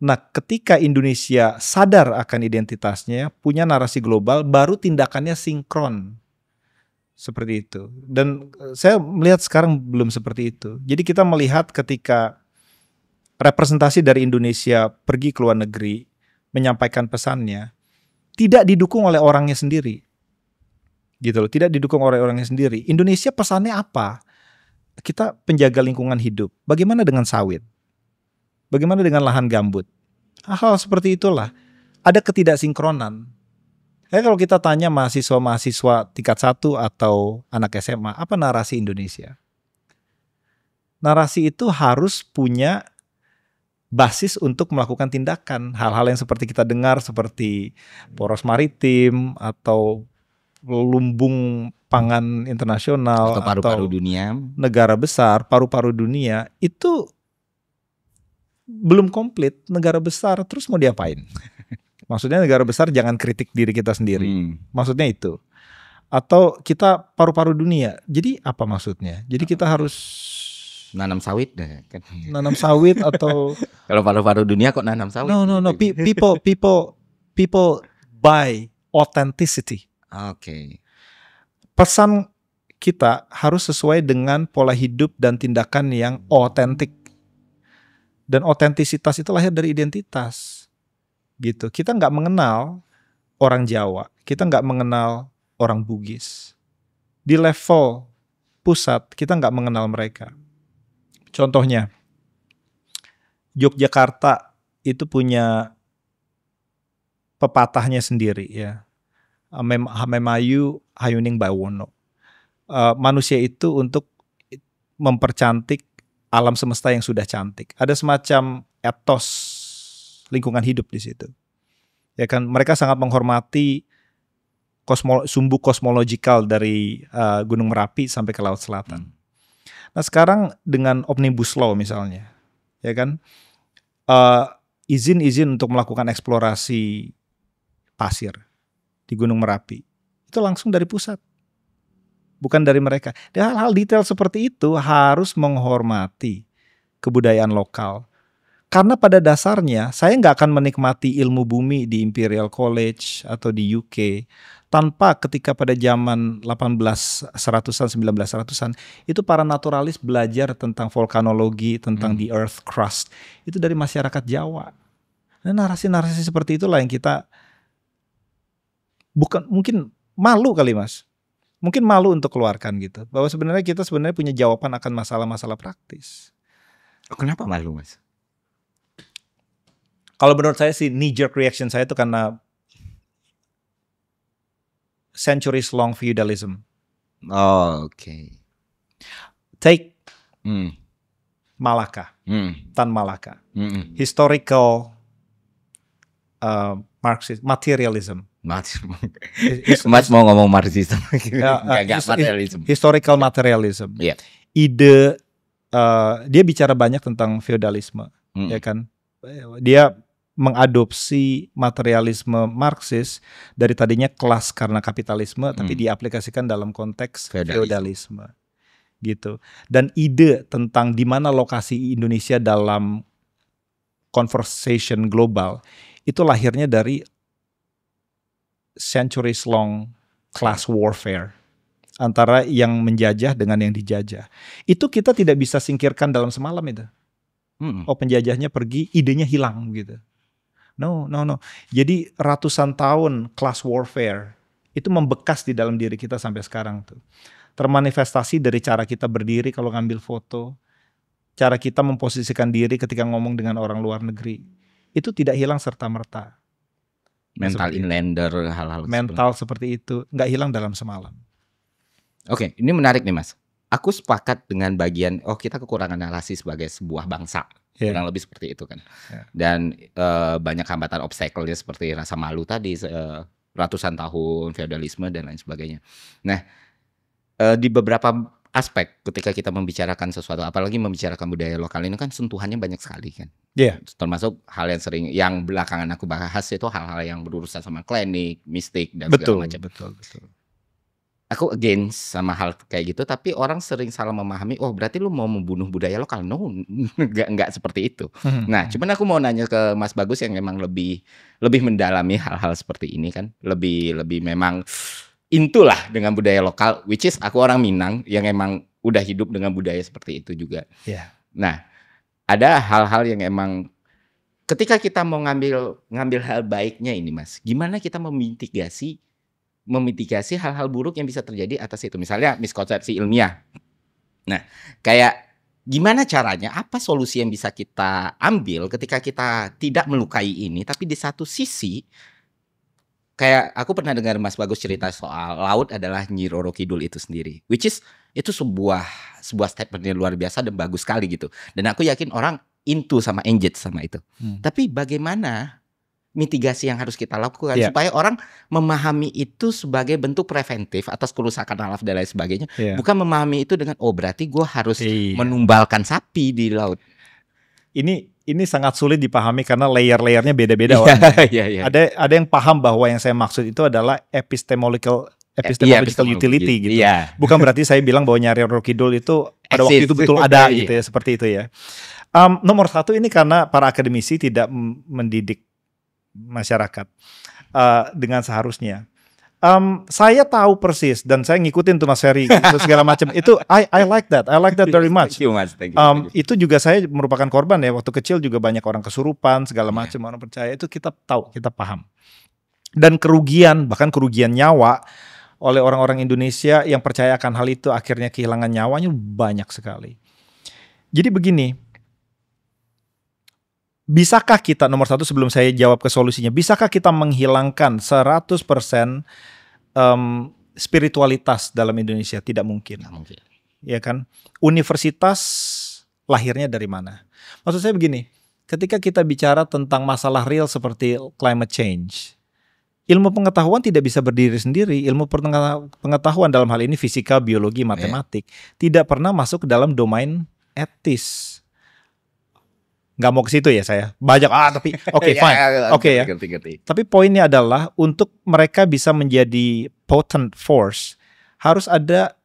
Speaker 1: Nah, ketika Indonesia sadar akan identitasnya, punya narasi global, baru tindakannya sinkron. Seperti itu. Dan saya melihat sekarang belum seperti itu. Jadi kita melihat ketika representasi dari Indonesia pergi ke luar negeri, menyampaikan pesannya, tidak didukung oleh orangnya sendiri. Gitu loh, tidak didukung oleh orangnya sendiri. Indonesia pesannya apa? Kita penjaga lingkungan hidup. Bagaimana dengan sawit? Bagaimana dengan lahan gambut? Hal seperti itulah. Ada ketidaksinkronan. Kalau kita tanya mahasiswa-mahasiswa tingkat 1 atau anak SMA, apa narasi Indonesia? Narasi itu harus punya basis untuk melakukan tindakan. Hal-hal yang seperti kita dengar, seperti poros maritim atau lumbung pangan internasional
Speaker 2: atau paru-paru dunia,
Speaker 1: negara besar, paru-paru dunia, itu belum komplit. Negara besar terus mau diapain? Maksudnya negara besar jangan kritik diri kita sendiri. Maksudnya itu. Atau kita paru-paru dunia. Jadi apa maksudnya? Jadi kita harus
Speaker 2: Nanam sawit deh kan.
Speaker 1: Nanam sawit atau
Speaker 2: kalau paru-paru dunia kok nanam sawit?
Speaker 1: No. People buy authenticity.
Speaker 2: Oke.
Speaker 1: Pesan kita harus sesuai dengan pola hidup dan tindakan yang otentik. Dan otentisitas itu lahir dari identitas. Gitu. Kita nggak mengenal orang Jawa, kita nggak mengenal orang Bugis. Di level pusat kita nggak mengenal mereka. Contohnya, Yogyakarta itu punya pepatahnya sendiri ya. Hamemayu hayuning bawono. Manusia itu untuk mempercantik alam semesta yang sudah cantik. Ada semacam etos lingkungan hidup di situ. Ya kan, mereka sangat menghormati sumbu kosmologikal dari Gunung Merapi sampai ke Laut Selatan. Nah, sekarang dengan Omnibus Law misalnya, ya kan, izin untuk melakukan eksplorasi pasir di Gunung Merapi itu langsung dari pusat. Bukan dari mereka. Dan hal-hal detail seperti itu harus menghormati kebudayaan lokal. Karena pada dasarnya saya nggak akan menikmati ilmu bumi di Imperial College atau di UK tanpa ketika pada zaman 1800-an, 1900-an itu para naturalis belajar tentang vulkanologi, tentang the earth crust. Itu dari masyarakat Jawa. Nah, narasi-narasi seperti itulah yang kita mungkin malu kali Mas. Mungkin malu untuk keluarkan gitu. Bahwa sebenarnya kita punya jawaban akan masalah-masalah praktis.
Speaker 2: Kenapa malu Mas?
Speaker 1: Kalau menurut saya sih knee jerk reaction saya itu karena centuries long feudalism.
Speaker 2: Okay.
Speaker 1: Take Malacca, Tan Malacca. Historical Marxist materialism.
Speaker 2: Mas mau ngomong Marxisme, gak materialism.
Speaker 1: Historical materialism.
Speaker 2: Yeah.
Speaker 1: Ide dia bicara banyak tentang feodalisme, ya kan? Dia mengadopsi materialisme Marxis dari tadinya kelas karena kapitalisme, tapi diaplikasikan dalam konteks feodalisme, gitu. Dan ide tentang di mana lokasi Indonesia dalam conversation global itu lahirnya dari centuries long class warfare antara yang menjajah dengan yang dijajah. Itu kita tidak bisa singkirkan dalam semalam itu. Oh, penjajahnya pergi, idenya hilang gitu. No. Jadi ratusan tahun class warfare itu membekas di dalam diri kita sampai sekarang tuh. Termanifestasi dari cara kita berdiri kalau ngambil foto, cara kita memposisikan diri ketika ngomong dengan orang luar negeri. Itu tidak hilang serta-merta.
Speaker 2: Mental inlander, hal-hal
Speaker 1: mental seperti itu nggak hilang dalam semalam.
Speaker 2: Oke, ini menarik nih Mas. Aku sepakat dengan bagian kita kekurangan narasi sebagai sebuah bangsa, kurang lebih seperti itu kan. Dan banyak hambatan obstacle-nya seperti rasa malu tadi, ratusan tahun feodalisme dan lain sebagainya. Nah, di beberapa aspek ketika kita membicarakan sesuatu, apalagi membicarakan budaya lokal ini kan sentuhannya banyak sekali kan. Termasuk hal yang sering, yang belakangan aku bahas itu hal-hal yang berurusan sama klinik, mistik dan segala macam. Betul. Aku against sama hal kayak gitu, tapi orang sering salah memahami, berarti lu mau membunuh budaya lokal. No, enggak seperti itu. Nah, cuman aku mau nanya ke Mas Bagus yang memang lebih mendalami hal-hal seperti ini kan, lebih memang intulah dengan budaya lokal, which is aku orang Minang yang emang udah hidup dengan budaya seperti itu juga. Nah, ada hal-hal yang emang ketika kita mau ngambil hal baiknya ini Mas, gimana kita memitigasi hal-hal buruk yang bisa terjadi atas itu, misalnya miskonsepsi ilmiah. Nah, kayak gimana caranya, apa solusi yang bisa kita ambil ketika kita tidak melukai ini, tapi di satu sisi kayak aku pernah dengar Mas Bagus cerita soal laut adalah Nyi Roro Kidul itu sendiri, which is itu sebuah statement yang luar biasa dan bagus sekali gitu. Dan aku yakin orang into sama engage sama itu. Tapi bagaimana mitigasi yang harus kita lakukan supaya orang memahami itu sebagai bentuk preventif atas kerusakan alam dan lain sebagainya, bukan memahami itu dengan berarti gue harus menumbalkan sapi di laut.
Speaker 1: Ini sangat sulit dipahami karena layer-layernya beda-beda. Ada yang paham bahwa yang saya maksud itu adalah epistemological epistemological utility gitu. Bukan berarti saya bilang bahwa nyari roh kidul itu pada waktu itu betul ada gitu ya, seperti itu ya. Nomor satu ini karena para akademisi tidak mendidik masyarakat dengan seharusnya. Saya tahu persis dan saya ngikutin tuh Mas Ferry segala macam itu. I like that very much.
Speaker 2: Thank you.
Speaker 1: Itu juga saya merupakan korban ya, waktu kecil juga banyak orang kesurupan segala macam, orang percaya itu, kita tahu, kita paham. Dan kerugian, bahkan kerugian nyawa oleh orang-orang Indonesia yang percaya akan hal itu akhirnya kehilangan nyawanya banyak sekali. Jadi begini, bisakah kita, nomor satu sebelum saya jawab ke solusinya, bisakah kita menghilangkan 100% spiritualitas dalam Indonesia? Tidak mungkin. Ya kan? Universitas lahirnya dari mana? Maksud saya begini, ketika kita bicara tentang masalah real seperti climate change, ilmu pengetahuan tidak bisa berdiri sendiri. Ilmu pengetahuan dalam hal ini fisika, biologi, matematik tidak pernah masuk ke dalam domain etis. Nggak mau ke situ ya saya. Banyak tapi oke, fine. Oke ya. Tapi poinnya adalah untuk mereka bisa menjadi potent force harus ada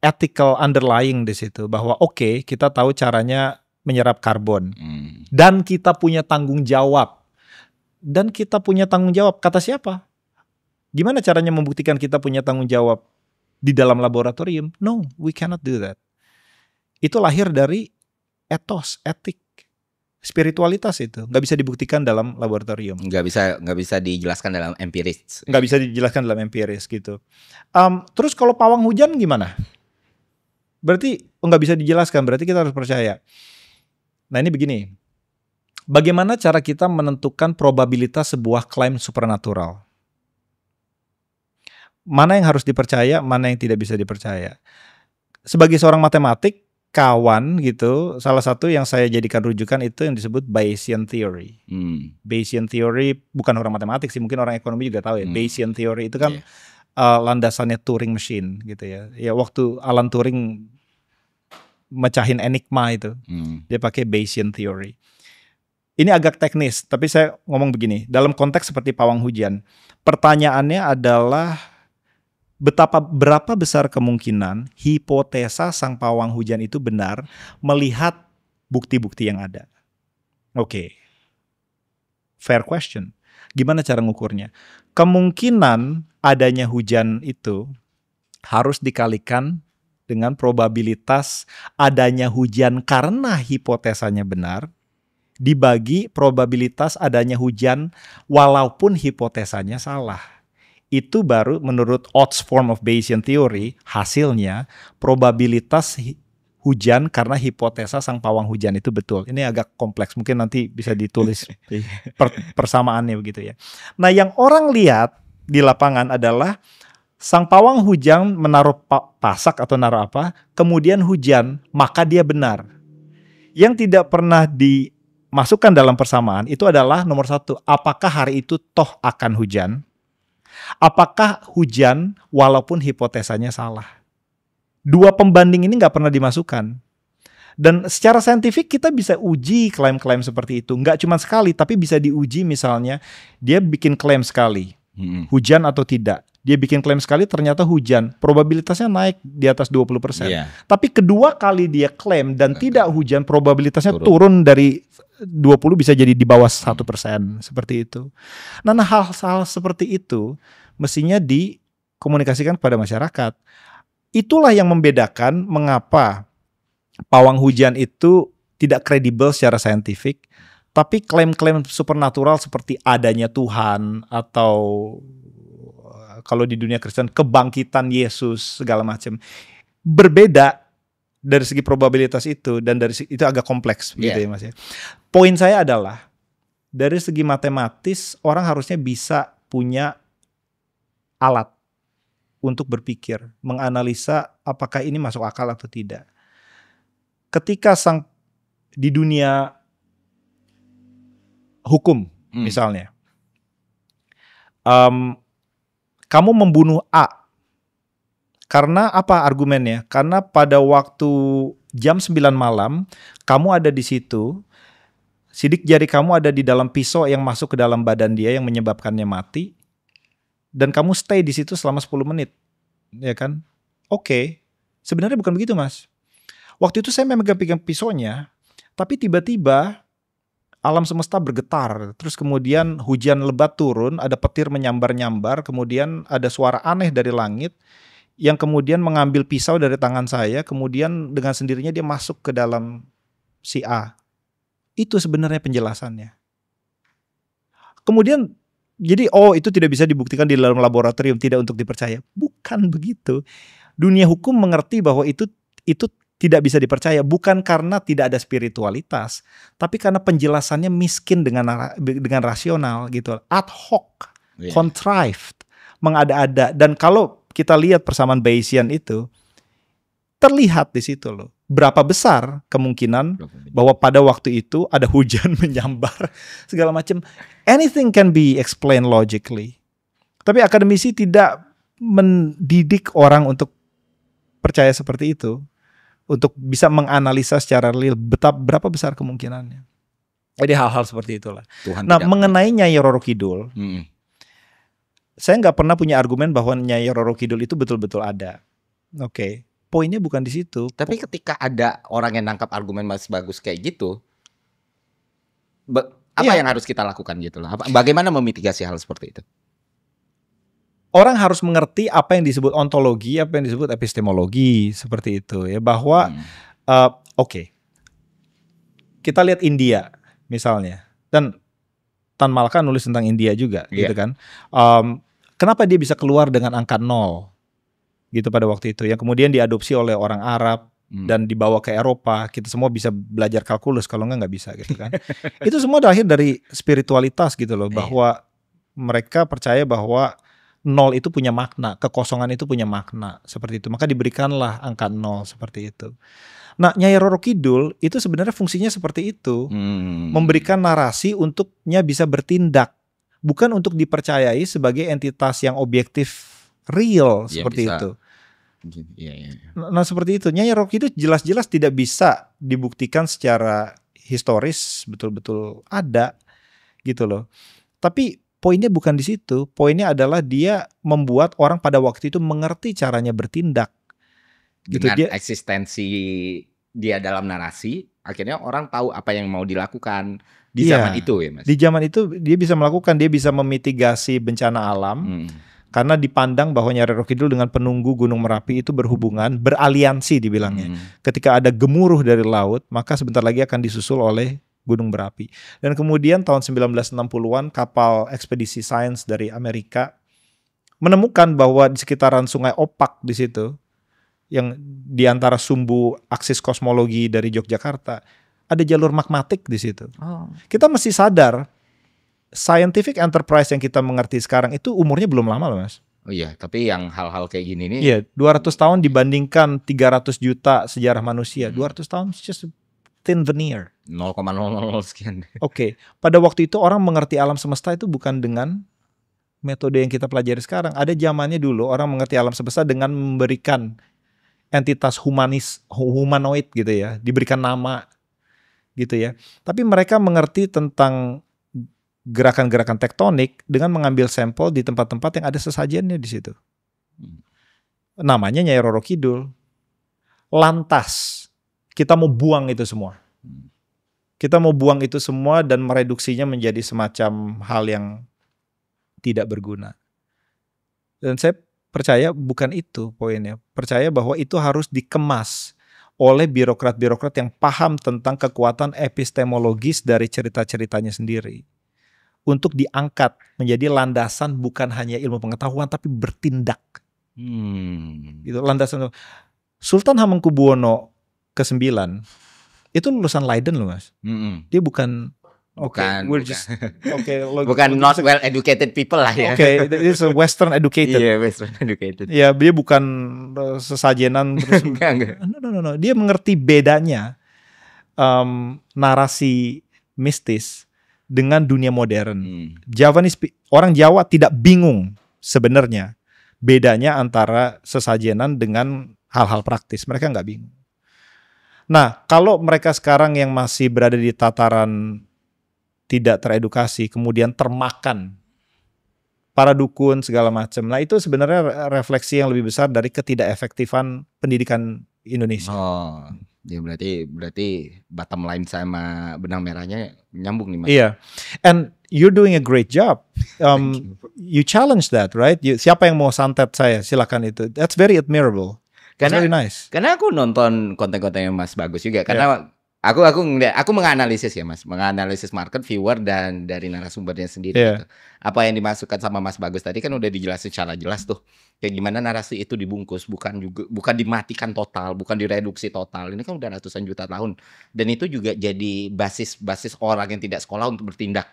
Speaker 1: ethical underlying di situ, bahwa kita tahu caranya menyerap karbon dan kita punya tanggung jawab. Dan kita punya tanggung jawab, kata siapa? Gimana caranya membuktikan kita punya tanggung jawab di dalam laboratorium? No, we cannot do that. Itu lahir dari etos, etik, spiritualitas, itu nggak bisa dibuktikan dalam laboratorium.
Speaker 2: Nggak bisa dijelaskan dalam empiris.
Speaker 1: Nggak bisa dijelaskan dalam empiris gitu. Terus kalau pawang hujan gimana? Berarti nggak bisa dijelaskan, berarti kita harus percaya. Nah ini begini. Bagaimana cara kita menentukan probabilitas sebuah klaim supernatural? Mana yang harus dipercaya, mana yang tidak bisa dipercaya? Sebagai seorang matematik, kawan gitu, salah satu yang saya jadikan rujukan itu yang disebut Bayesian Theory. Bayesian Theory, bukan orang matematik sih, mungkin orang ekonomi juga tahu ya. Bayesian Theory itu kan landasannya Turing Machine gitu ya. Ya waktu Alan Turing mecahin enigma itu, dia pakai Bayesian Theory. Ini agak teknis, tapi saya ngomong begini, dalam konteks seperti pawang hujan, pertanyaannya adalah berapa besar kemungkinan hipotesa sang pawang hujan itu benar melihat bukti-bukti yang ada. Fair question. Gimana cara ngukurnya? Kemungkinan adanya hujan itu harus dikalikan dengan probabilitas adanya hujan karena hipotesanya benar, dibagi probabilitas adanya hujan walaupun hipotesanya salah. Itu baru menurut odds form of Bayesian theory, hasilnya probabilitas hujan karena hipotesa sang pawang hujan itu betul. Ini agak kompleks, mungkin nanti bisa ditulis persamaannya begitu ya. Nah yang orang lihat di lapangan adalah sang pawang hujan menaruh pasak atau naruh apa, kemudian hujan, maka dia benar. Yang tidak pernah dimasukkan dalam persamaan itu adalah nomor satu, apakah hari itu toh akan hujan? Apakah hujan walaupun hipotesanya salah? Dua pembanding ini nggak pernah dimasukkan. Dan secara saintifik kita bisa uji klaim-klaim seperti itu. Nggak cuma sekali, tapi bisa diuji misalnya dia bikin klaim sekali, hujan atau tidak. Dia bikin klaim sekali ternyata hujan, probabilitasnya naik di atas 20%. Tapi kedua kali dia klaim dan tidak hujan, probabilitasnya turun dari 20 bisa jadi di bawah 1%, seperti itu. Nah hal-hal seperti itu mestinya dikomunikasikan kepada masyarakat. Itulah yang membedakan mengapa pawang hujan itu tidak kredibel secara saintifik, tapi klaim-klaim supernatural seperti adanya Tuhan atau kalau di dunia Kristen kebangkitan Yesus segala macam berbeda dari segi probabilitas itu, dan dari itu agak kompleks gitu ya Mas ya. Poin saya adalah dari segi matematis orang harusnya bisa punya alat untuk berpikir, menganalisa apakah ini masuk akal atau tidak. Ketika di dunia hukum misalnya, kamu membunuh A. Karena apa argumennya? Karena pada waktu jam 9 malam, kamu ada di situ, sidik jari kamu ada di dalam pisau yang masuk ke dalam badan dia yang menyebabkannya mati. dan kamu stay di situ selama 10 menit, ya kan? Oke. Sebenarnya bukan begitu, Mas. Waktu itu saya memegang pisaunya, tapi tiba-tiba alam semesta bergetar, terus kemudian hujan lebat turun, ada petir menyambar-nyambar, kemudian ada suara aneh dari langit yang kemudian mengambil pisau dari tangan saya, kemudian dengan sendirinya dia masuk ke dalam si A. Itu sebenarnya penjelasannya. Kemudian jadi itu tidak bisa dibuktikan di dalam laboratorium, tidak untuk dipercaya. Bukan begitu. Dunia hukum mengerti bahwa itu tidak bisa dipercaya, bukan karena tidak ada spiritualitas, tapi karena penjelasannya miskin dengan rasional gitu, ad hoc, contrived, mengada-ada. Dan kalau kita lihat persamaan Bayesian itu, terlihat di situ loh, berapa besar kemungkinan bahwa pada waktu itu ada hujan menyambar segala macam. Anything can be explained logically. Tapi akademisi tidak mendidik orang untuk percaya seperti itu, untuk bisa menganalisa secara real berapa besar kemungkinannya. Jadi hal-hal seperti itulah. Nah, mengenai Nyai Roro Kidul, saya nggak pernah punya argumen bahwa Nyai Roro Kidul itu betul-betul ada. Oke. Poinnya bukan di situ.
Speaker 2: Tapi ketika ada orang yang nangkap argumen Mas Bagus kayak gitu, apa yang harus kita lakukan gitu loh? Bagaimana memitigasi hal seperti itu?
Speaker 1: Orang harus mengerti apa yang disebut ontologi, apa yang disebut epistemologi, seperti itu ya. Bahwa kita lihat India misalnya, dan Tan Malaka nulis tentang India juga, gitu kan. Kenapa dia bisa keluar dengan angka 0 gitu pada waktu itu, yang kemudian diadopsi oleh orang Arab dan dibawa ke Eropa. Kita semua bisa belajar kalkulus, kalau nggak bisa gitu kan. Itu semua lahir dari spiritualitas gitu loh, bahwa mereka percaya bahwa 0 itu punya makna, kekosongan itu punya makna, seperti itu. Maka diberikanlah angka 0 seperti itu. Nah, Nyai Roro Kidul itu sebenarnya fungsinya seperti itu, memberikan narasi untuknya bisa bertindak, bukan untuk dipercayai sebagai entitas yang objektif real seperti itu. Nah, seperti itu. Nyai Roro Kidul jelas-jelas tidak bisa dibuktikan secara historis betul-betul ada gitu loh. Tapi poinnya bukan di situ. Poinnya adalah dia membuat orang pada waktu itu mengerti caranya bertindak.
Speaker 2: Dengan eksistensi dia dalam narasi, akhirnya orang tahu apa yang mau dilakukan di zaman itu ya, Mas.
Speaker 1: Di zaman itu dia bisa melakukan, dia bisa memitigasi bencana alam. Karena dipandang bahwa Nyai Roro Kidul dengan penunggu Gunung Merapi itu berhubungan, beraliansi dibilangnya. Ketika ada gemuruh dari laut, maka sebentar lagi akan disusul oleh Gunung Berapi. Dan kemudian tahun 1960-an kapal ekspedisi sains dari Amerika menemukan bahwa di sekitaran Sungai Opak di situ, yang di antara sumbu aksis kosmologi dari Yogyakarta, ada jalur magmatik di situ. Kita mesti sadar, scientific enterprise yang kita mengerti sekarang itu umurnya belum lama loh, Mas.
Speaker 2: Oh iya, tapi yang hal-hal kayak gini nih.
Speaker 1: Iya, 200 tahun dibandingkan 300 juta sejarah manusia. 200 tahun just thin veneer.
Speaker 2: 0,00 sekian.
Speaker 1: Oke, pada waktu itu orang mengerti alam semesta itu bukan dengan metode yang kita pelajari sekarang. Ada zamannya dulu orang mengerti alam semesta dengan memberikan entitas humanoid gitu ya, diberikan nama gitu ya. Tapi mereka mengerti tentang gerakan-gerakan tektonik dengan mengambil sampel di tempat-tempat yang ada sesajennya di situ. Namanya Nyai Roro Kidul. Lantas kita mau buang itu semua. Kita mau buang itu semua dan mereduksinya menjadi semacam hal yang tidak berguna. Dan saya percaya bukan itu poinnya. Percaya bahwa itu harus dikemas oleh birokrat-birokrat yang paham tentang kekuatan epistemologis dari cerita-ceritanya sendiri, untuk diangkat menjadi landasan bukan hanya ilmu pengetahuan tapi bertindak. Itu landasan. Sultan Hamengkubuwono ke-9 itu lulusan Leiden loh, Mas. Dia bukan
Speaker 2: not well educated people lah ya.
Speaker 1: It's a Western educated.
Speaker 2: Western educated.
Speaker 1: Ya, dia bukan sesajenan terus.
Speaker 2: Enggak.
Speaker 1: No. Dia mengerti bedanya narasi mistis dengan dunia modern. Orang Jawa tidak bingung sebenarnya bedanya antara sesajenan dengan hal-hal praktis. Mereka nggak bingung. Nah, kalau mereka sekarang yang masih berada di tataran tidak teredukasi, kemudian termakan para dukun segala macam. Nah itu sebenarnya refleksi yang lebih besar dari ketidakefektifan pendidikan Indonesia.
Speaker 2: Oh, ya berarti bottom line sama benang merahnya nyambung nih Mas.
Speaker 1: Iya, and you're doing a great job. You challenge that, right? Siapa yang mau santet saya? Silakan itu. That's very admirable.
Speaker 2: Karena
Speaker 1: very nice.
Speaker 2: Karena aku nonton konten-kontennya Mas Bagus juga. Karena aku menganalisis ya Mas, menganalisis market, viewer dan dari narasumbernya sendiri. Gitu. Apa yang dimasukkan sama Mas Bagus tadi kan udah dijelasin secara jelas tuh. Kayak gimana narasi itu dibungkus, bukan dimatikan total, bukan direduksi total. Ini kan udah ratusan juta tahun. Dan itu juga jadi basis orang yang tidak sekolah untuk bertindak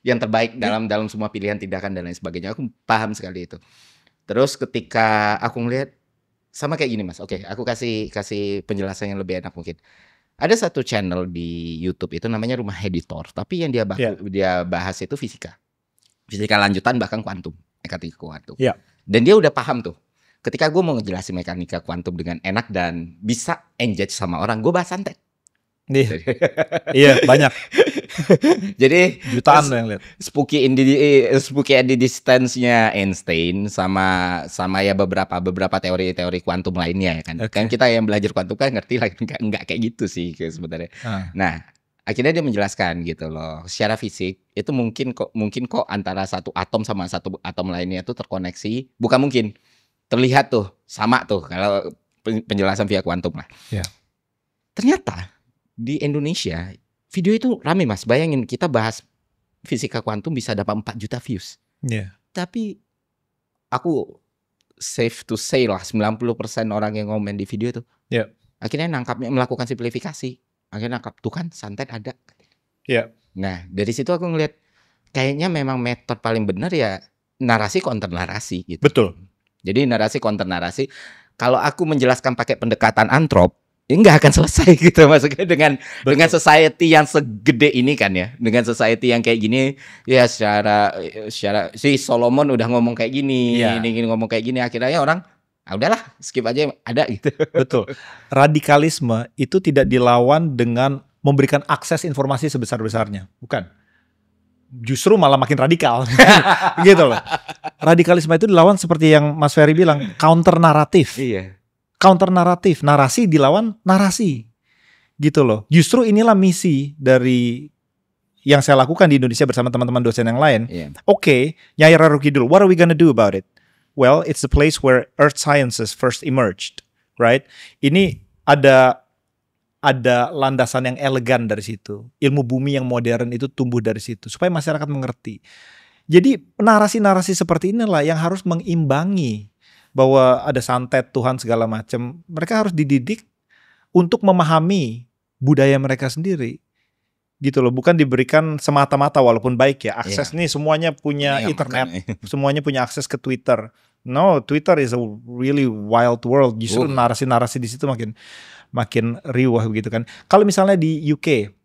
Speaker 2: yang terbaik dalam semua pilihan tindakan dan lain sebagainya. Aku paham sekali itu. Terus ketika aku ngelihat sama kayak gini Mas. Oke, aku kasih penjelasan yang lebih enak mungkin. Ada satu channel di YouTube itu namanya Rumah Editor, tapi yang dia bahas itu fisika lanjutan bahkan kuantum, mekanika kuantum. Dan dia udah paham tuh. Ketika gue mau ngejelasin mekanika kuantum dengan enak dan bisa engage sama orang, gue bahas santet.
Speaker 1: Iya banyak.
Speaker 2: Jadi
Speaker 1: jutaan yang lihat.
Speaker 2: Spooky at the Distance-nya Einstein sama ya beberapa teori kuantum lainnya ya kan. Kan kita yang belajar kuantum kan ngerti lah enggak kayak gitu sih sebenarnya. Nah, akhirnya dia menjelaskan gitu loh. Secara fisik itu mungkin kok antara satu atom sama satu atom lainnya itu terkoneksi. Bukan mungkin. Terlihat tuh sama tuh kalau penjelasan via kuantum lah. Ternyata di Indonesia video itu rame Mas. Bayangin kita bahas fisika kuantum bisa dapat 4 juta views. Tapi aku safe to say lah 90% orang yang komen di video itu akhirnya nangkapnya melakukan simplifikasi. Akhirnya nangkap tuh kan santet ada. Nah dari situ aku ngeliat kayaknya memang metode paling benar ya narasi counter narasi gitu.
Speaker 1: Betul.
Speaker 2: Jadi narasi counter narasi. Kalau aku menjelaskan pakai pendekatan antrop nggak akan selesai gitu maksudnya dengan society yang segede ini kan ya, dengan society yang kayak gini ya secara si Solomon udah ngomong kayak gini, ini ngomong kayak gini akhirnya ya orang udahlah skip aja ada gitu.
Speaker 1: Betul. Radikalisme itu tidak dilawan dengan memberikan akses informasi sebesar-besarnya, bukan. Justru malah makin radikal gitu loh. Radikalisme itu dilawan seperti yang Mas Ferry bilang counter naratif. Counter naratif, narasi dilawan narasi gitu loh. Justru inilah misi dari yang saya lakukan di Indonesia bersama teman-teman dosen yang lain. Oke, Nyai Rara Kidul, what are we gonna do about it? Well, it's the place where earth sciences first emerged, right? Ini ada landasan yang elegan dari situ. Ilmu bumi yang modern itu tumbuh dari situ supaya masyarakat mengerti. Jadi narasi-narasi seperti inilah yang harus mengimbangi bahwa ada santet Tuhan segala macam. Mereka harus dididik untuk memahami budaya mereka sendiri. Gitu loh, bukan diberikan semata-mata walaupun baik ya. Akses nih semuanya punya internet, semuanya punya akses ke Twitter. No, Twitter is a really wild world. Justru narasi-narasi di situ makin riuh begitu kan. Kalau misalnya di UK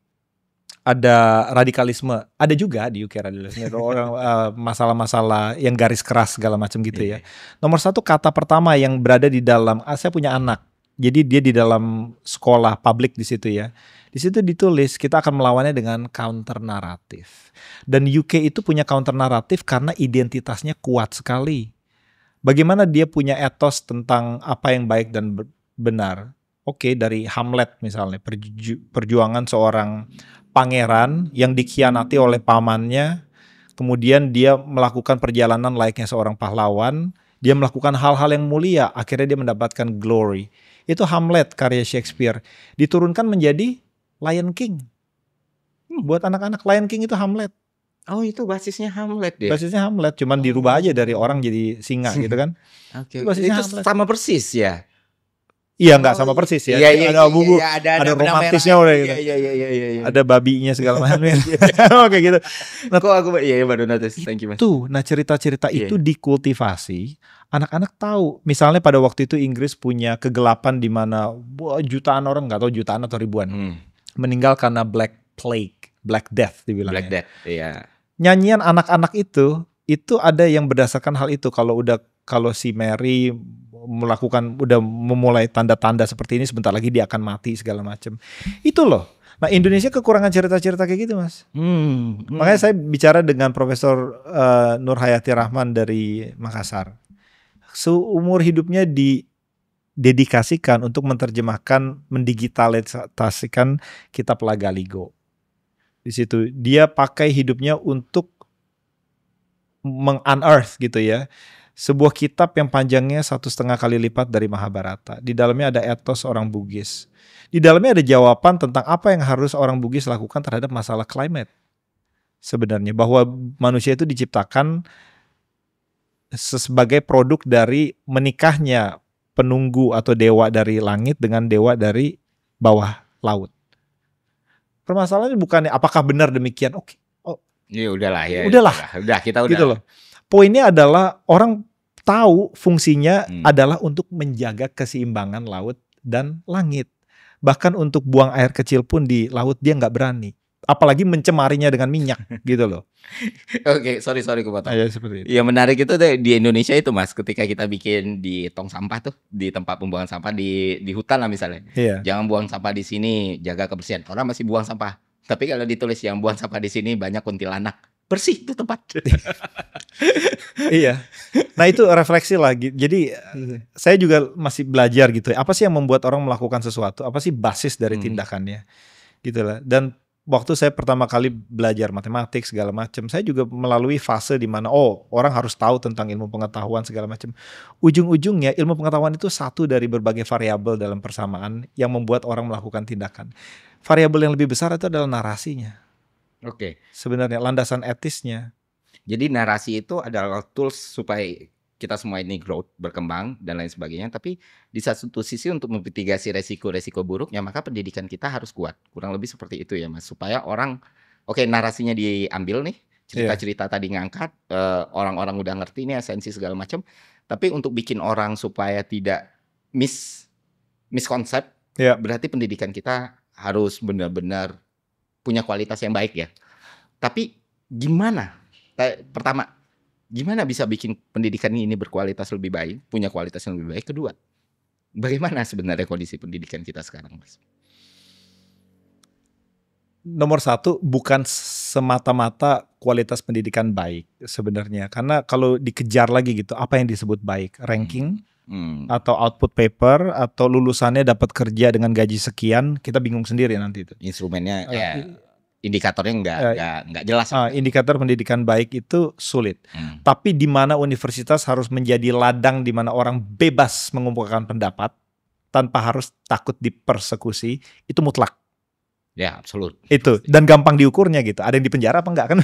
Speaker 1: ada radikalisme, ada juga di UK radikalisme orang masalah-masalah yang garis keras segala macam gitu ya. Nomor satu kata pertama yang berada di dalam, saya punya anak, jadi dia di dalam sekolah publik di situ ya. Di situ ditulis kita akan melawannya dengan counter naratif. Dan UK itu punya counter naratif karena identitasnya kuat sekali. Bagaimana dia punya etos tentang apa yang baik dan benar. Oke, dari Hamlet misalnya, perjuangan seorang pangeran yang dikhianati oleh pamannya, kemudian dia melakukan perjalanan layaknya seorang pahlawan, dia melakukan hal-hal yang mulia, akhirnya dia mendapatkan glory. Itu Hamlet karya Shakespeare, diturunkan menjadi Lion King. Buat anak-anak Lion King itu Hamlet.
Speaker 2: Oh itu basisnya Hamlet ya?
Speaker 1: Basisnya Hamlet, cuman dirubah aja dari orang jadi singa gitu kan.
Speaker 2: Itu sama persis ya?
Speaker 1: Iya nggak sama persis ya. Ada bubu, ada romantisnya udah gitu. Ada babinya segala macam. Oke gitu.
Speaker 2: Nah, kok aku baru notice. Thank you Mas.
Speaker 1: Nah cerita-cerita itu dikultivasi. Anak-anak tahu. Misalnya pada waktu itu Inggris punya kegelapan di mana jutaan orang, nggak tahu jutaan atau ribuan meninggal karena Black Plague, Black Death dibilangnya.
Speaker 2: Black Death. Iya.
Speaker 1: Nyanyian anak-anak itu ada yang berdasarkan hal itu. Kalau si Mary udah memulai tanda-tanda seperti ini, sebentar lagi dia akan mati segala macam. Itu loh Nah Indonesia kekurangan cerita-cerita kayak gitu mas. Makanya saya bicara dengan Profesor Nur Hayati Rahman dari Makassar. Seumur hidupnya didedikasikan untuk menerjemahkan, mendigitalisasikan kitab Lagaligo. Di situ dia pakai hidupnya untuk meng-unearth gitu ya, sebuah kitab yang panjangnya 1,5 kali lipat dari Mahabharata. Di dalamnya ada etos orang Bugis. Di dalamnya ada jawaban tentang apa yang harus orang Bugis lakukan terhadap masalah climate. Sebenarnya bahwa manusia itu diciptakan sebagai produk dari menikahnya penunggu atau dewa dari langit dengan dewa dari bawah laut. Permasalahannya bukannya apakah benar demikian? Oke. Oh,
Speaker 2: ya udahlah ya.
Speaker 1: Udah
Speaker 2: kita udah.
Speaker 1: Gitu loh. Poinnya adalah orang tahu fungsinya adalah untuk menjaga keseimbangan laut dan langit. Bahkan untuk buang air kecil pun di laut dia nggak berani. Apalagi mencemarinya dengan minyak gitu loh.
Speaker 2: Oke, sorry kepotong.
Speaker 1: Ya, seperti itu.
Speaker 2: Yang menarik itu di Indonesia itu mas, ketika kita bikin di tong sampah tuh, di tempat pembuangan sampah di hutan lah misalnya.
Speaker 1: Iya.
Speaker 2: Jangan buang sampah di sini, jaga kebersihan. Orang masih buang sampah. Tapi kalau ditulis yang buang sampah di sini banyak kuntilanak, bersih itu tempat.
Speaker 1: Iya. Nah itu refleksi lagi. Jadi saya juga masih belajar gitu. Apa sih yang membuat orang melakukan sesuatu? Apa sih basis dari tindakannya? Gitu lah. Dan waktu saya pertama kali belajar matematik segala macam, saya juga melalui fase di mana orang harus tahu tentang ilmu pengetahuan segala macam. Ujung-ujungnya ilmu pengetahuan itu satu dari berbagai variabel dalam persamaan yang membuat orang melakukan tindakan. Variabel yang lebih besar itu adalah narasinya.
Speaker 2: Oke.
Speaker 1: Sebenarnya landasan etisnya.
Speaker 2: Jadi narasi itu adalah tools supaya kita semua ini growth, berkembang dan lain sebagainya. Tapi di satu sisi untuk memitigasi resiko-resiko buruknya, maka pendidikan kita harus kuat. Kurang lebih seperti itu ya mas. Supaya orang, narasinya diambil nih, cerita-cerita tadi ngangkat, orang-orang udah ngerti ini esensi segala macam. Tapi untuk bikin orang supaya tidak miskonsep, berarti pendidikan kita harus benar-benar punya kualitas yang baik ya. Tapi gimana? Pertama, gimana bisa bikin pendidikan ini berkualitas lebih baik, punya kualitas yang lebih baik? Kedua, bagaimana sebenarnya kondisi pendidikan kita sekarang, Mas?
Speaker 1: Nomor satu, bukan semata-mata kualitas pendidikan baik sebenarnya. Karena kalau dikejar lagi gitu, apa yang disebut baik? Ranking? Atau output paper, atau lulusannya dapat kerja dengan gaji sekian, kita bingung sendiri nanti itu.
Speaker 2: Instrumennya indikatornya nggak jelas.
Speaker 1: Indikator pendidikan baik itu sulit. Tapi di mana universitas harus menjadi ladang di mana orang bebas mengumpulkan pendapat tanpa harus takut dipersekusi, itu mutlak.
Speaker 2: Ya, absolut.
Speaker 1: Itu dan gampang diukurnya gitu. Ada yang dipenjara apa enggak kan?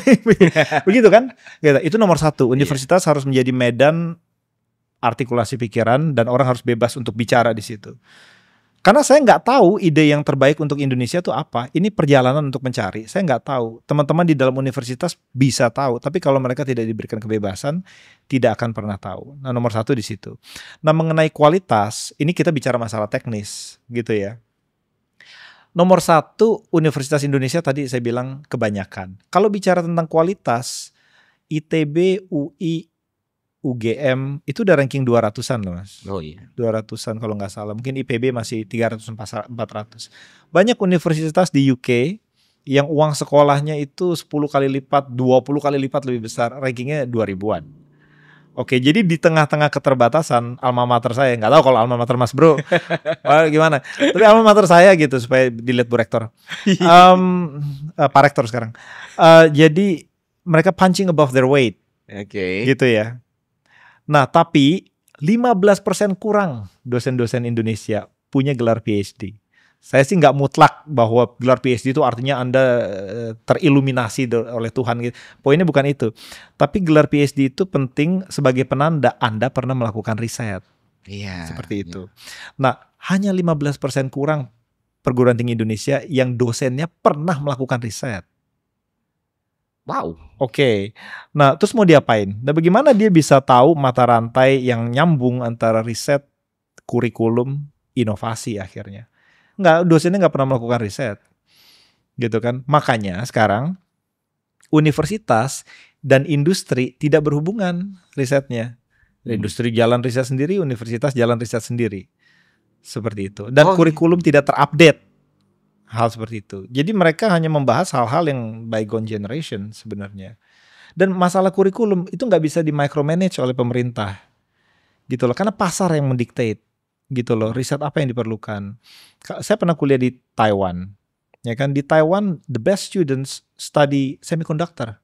Speaker 1: Begitu kan? Gitu. Itu nomor satu. Universitas harus menjadi medan artikulasi pikiran dan orang harus bebas untuk bicara di situ. Karena saya nggak tahu ide yang terbaik untuk Indonesia itu apa. Ini perjalanan untuk mencari. Saya nggak tahu. Teman-teman di dalam universitas bisa tahu. Tapi kalau mereka tidak diberikan kebebasan, tidak akan pernah tahu. Nah, nomor satu di situ. Nah, mengenai kualitas, ini kita bicara masalah teknis, gitu ya. Nomor satu, Universitas Indonesia tadi saya bilang kebanyakan. Kalau bicara tentang kualitas, ITB, UI, UGM itu udah ranking 200-an loh mas.
Speaker 2: Oh iya.
Speaker 1: 200-an kalau nggak salah. Mungkin IPB masih 300-400. Banyak universitas di UK yang uang sekolahnya itu 10 kali lipat, 20 kali lipat lebih besar. Rankingnya 2000-an. Oke, jadi di tengah-tengah keterbatasan alma mater saya, nggak tahu kalau alma mater mas bro, gimana? Tapi alma mater saya gitu supaya dilihat Bu Rektor, Pak Rektor sekarang. Jadi mereka punching above their weight.
Speaker 2: Oke.
Speaker 1: Gitu ya. Nah, tapi 15% kurang dosen-dosen Indonesia punya gelar PhD. Saya sih nggak mutlak bahwa gelar PhD itu artinya Anda teriluminasi oleh Tuhan. Poinnya bukan itu. Tapi gelar PhD itu penting sebagai penanda Anda pernah melakukan riset.
Speaker 2: Iya.
Speaker 1: Seperti itu. Nah, hanya 15% kurang perguruan tinggi Indonesia yang dosennya pernah melakukan riset.
Speaker 2: Wow.
Speaker 1: Oke. Nah, terus mau diapain? Nah, bagaimana dia bisa tahu mata rantai yang nyambung antara riset, kurikulum, inovasi akhirnya? Dosennya nggak pernah melakukan riset. Gitu kan? Makanya sekarang universitas dan industri tidak berhubungan risetnya. Industri jalan riset sendiri, universitas jalan riset sendiri. Seperti itu. Dan kurikulum tidak terupdate. hal seperti itu. Jadi mereka hanya membahas hal-hal yang bygone generation sebenarnya. Dan masalah kurikulum itu nggak bisa di micromanage oleh pemerintah, gitu loh. Karena pasar yang mendiktate, gitu loh. Riset apa yang diperlukan. Saya pernah kuliah di Taiwan, ya kan. Di Taiwan the best students study semiconductor,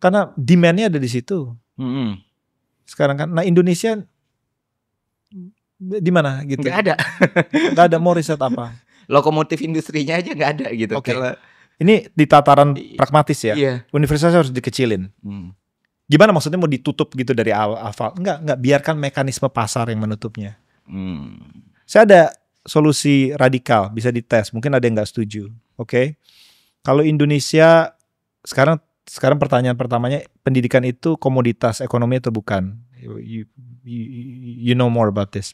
Speaker 1: karena demand-nya ada di situ. Sekarang kan, nah Indonesia di mana gitu?
Speaker 2: Nggak ada.
Speaker 1: Nggak ada, mau riset apa?
Speaker 2: Lokomotif industrinya aja nggak ada gitu.
Speaker 1: Oke. Ini di tataran pragmatis ya.
Speaker 2: Iya.
Speaker 1: Universitas harus dikecilin. Gimana maksudnya mau ditutup gitu dari awal? Enggak, biarkan mekanisme pasar yang menutupnya. Saya ada solusi radikal, bisa dites. Mungkin ada yang nggak setuju. Oke. Kalau Indonesia sekarang pertanyaan pertamanya, pendidikan itu komoditas ekonomi atau bukan? You know more about this.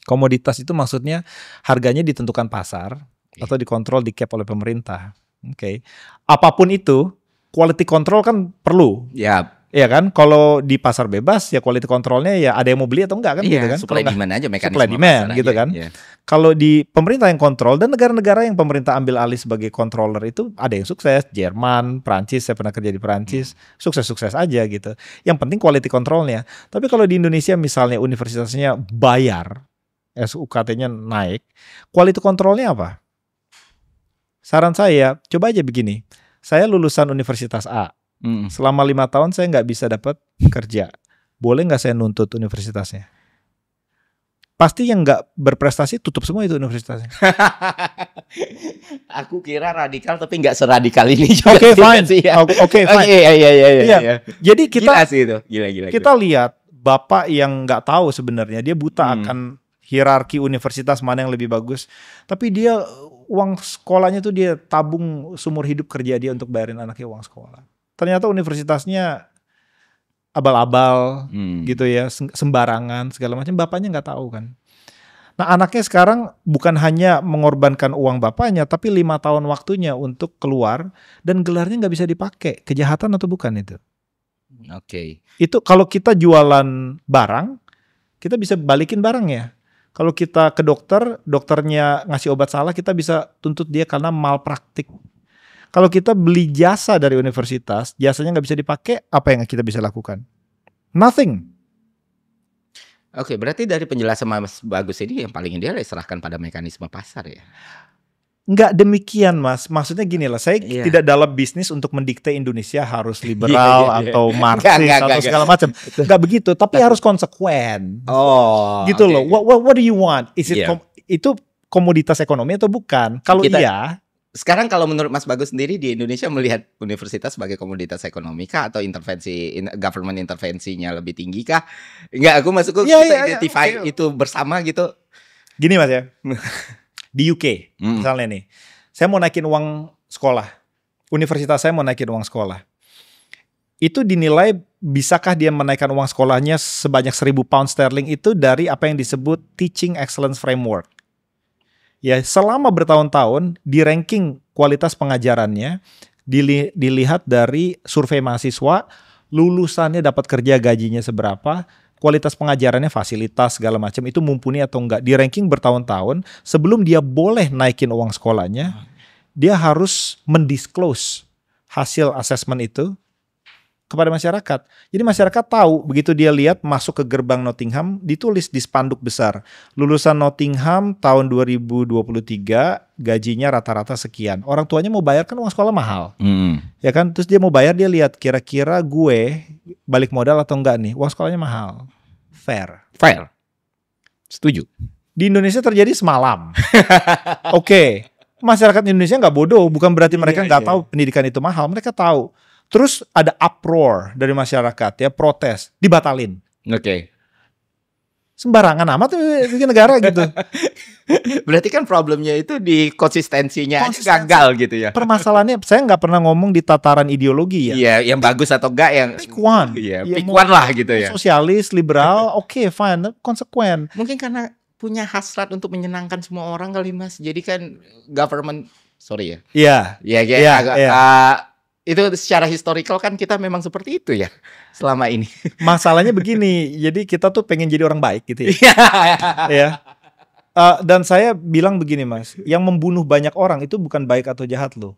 Speaker 1: Komoditas itu maksudnya harganya ditentukan pasar atau dikontrol, di cap oleh pemerintah. Oke. Apapun itu, quality control kan perlu. Iya kan? Kalau di pasar bebas ya quality controlnya ya ada yang mau beli atau enggak kan, gitu kan?
Speaker 2: Supply demand aja, mekanisme
Speaker 1: supply demand gitu kan. Kalau di pemerintah yang kontrol, dan negara-negara yang pemerintah ambil alih sebagai controller itu ada yang sukses. Jerman, Prancis, saya pernah kerja di Prancis, sukses-sukses aja gitu. Yang penting quality controlnya. Tapi kalau di Indonesia misalnya universitasnya bayar, UKT-nya naik, quality controlnya apa? Saran saya, coba aja begini. Saya lulusan Universitas A. Selama 5 tahun saya nggak bisa dapat kerja. Boleh nggak saya nuntut universitasnya? Pasti yang nggak berprestasi tutup semua itu universitasnya.
Speaker 2: Aku kira radikal tapi nggak seradikal ini juga.
Speaker 1: Oke, fine. Iya. Jadi kita lihat bapak yang nggak tahu sebenarnya, dia buta akan hierarki universitas mana yang lebih bagus. Tapi dia uang sekolahnya tuh dia tabung seumur hidup kerja dia untuk bayarin anaknya uang sekolah. Ternyata universitasnya abal-abal gitu ya, sembarangan segala macam, bapaknya nggak tahu kan. Nah anaknya sekarang bukan hanya mengorbankan uang bapaknya, tapi 5 tahun waktunya untuk keluar dan gelarnya nggak bisa dipakai. Kejahatan atau bukan itu? Itu kalau kita jualan barang, kita bisa balikin barangnya. Kalau kita ke dokter, dokternya ngasih obat salah, kita bisa tuntut dia karena malpraktik. Kalau kita beli jasa dari universitas, jasanya nggak bisa dipakai, apa yang kita bisa lakukan? Nothing.
Speaker 2: Oke, berarti dari penjelasan Mas Bagus ini yang paling ideal serahkan pada mekanisme pasar ya?
Speaker 1: Nggak demikian Mas, maksudnya gini lah, saya tidak dalam bisnis untuk mendikte Indonesia harus liberal atau marxis atau segala macam. Nggak begitu, tapi harus konsekuen. Gitu loh. What do you want? Itu komoditas ekonomi atau bukan? Kalau
Speaker 2: sekarang kalau menurut Mas Bagus sendiri di Indonesia melihat universitas sebagai komoditas ekonomi kah, atau government intervensinya lebih tinggi kah? Enggak, aku masuk kita identify itu bersama gitu.
Speaker 1: Gini Mas ya. Di UK misalnya nih, saya mau naikin uang sekolah, universitas saya mau naikin uang sekolah, itu dinilai bisakah dia menaikkan uang sekolahnya sebanyak 1.000 pound sterling itu dari apa yang disebut Teaching Excellence Framework. Ya selama bertahun-tahun di ranking kualitas pengajarannya dilihat dari survei mahasiswa, lulusannya dapat kerja gajinya seberapa, kualitas pengajarannya, fasilitas segala macam itu mumpuni atau enggak, di ranking bertahun-tahun. Sebelum dia boleh naikin uang sekolahnya, dia harus mendisclose hasil asesmen itu kepada masyarakat. Jadi masyarakat tahu, begitu dia lihat masuk ke gerbang Nottingham, ditulis di spanduk besar, lulusan Nottingham tahun 2023 gajinya rata-rata sekian. Orang tuanya mau bayar kan uang sekolah mahal, ya kan? Terus dia mau bayar, dia lihat kira-kira gue balik modal atau enggak nih, uang sekolahnya mahal. Fair.
Speaker 2: Setuju.
Speaker 1: Di Indonesia terjadi semalam. Oke. Masyarakat Indonesia nggak bodoh, bukan berarti mereka nggak tahu pendidikan itu mahal, mereka tahu. Terus ada uproar dari masyarakat ya, protes, dibatalin. Sembarangan amat bikin negara gitu.
Speaker 2: Berarti kan problemnya itu di konsistensinya gagal gitu ya.
Speaker 1: Permasalahannya saya nggak pernah ngomong di tataran ideologi ya.
Speaker 2: Iya, yang bagus atau enggak yang
Speaker 1: pick one.
Speaker 2: Iya, pick one lah gitu ya.
Speaker 1: Sosialis, liberal, oke, fine, konsekuen.
Speaker 2: Mungkin karena punya hasrat untuk menyenangkan semua orang kali Mas. Jadi kan government, sorry ya. Iya. Itu secara historical kan kita memang seperti itu ya selama ini. Masalahnya
Speaker 1: begini, jadi kita tuh pengen jadi orang baik gitu ya. Ya. Dan saya bilang begini Mas, yang membunuh banyak orang itu bukan baik atau jahat loh,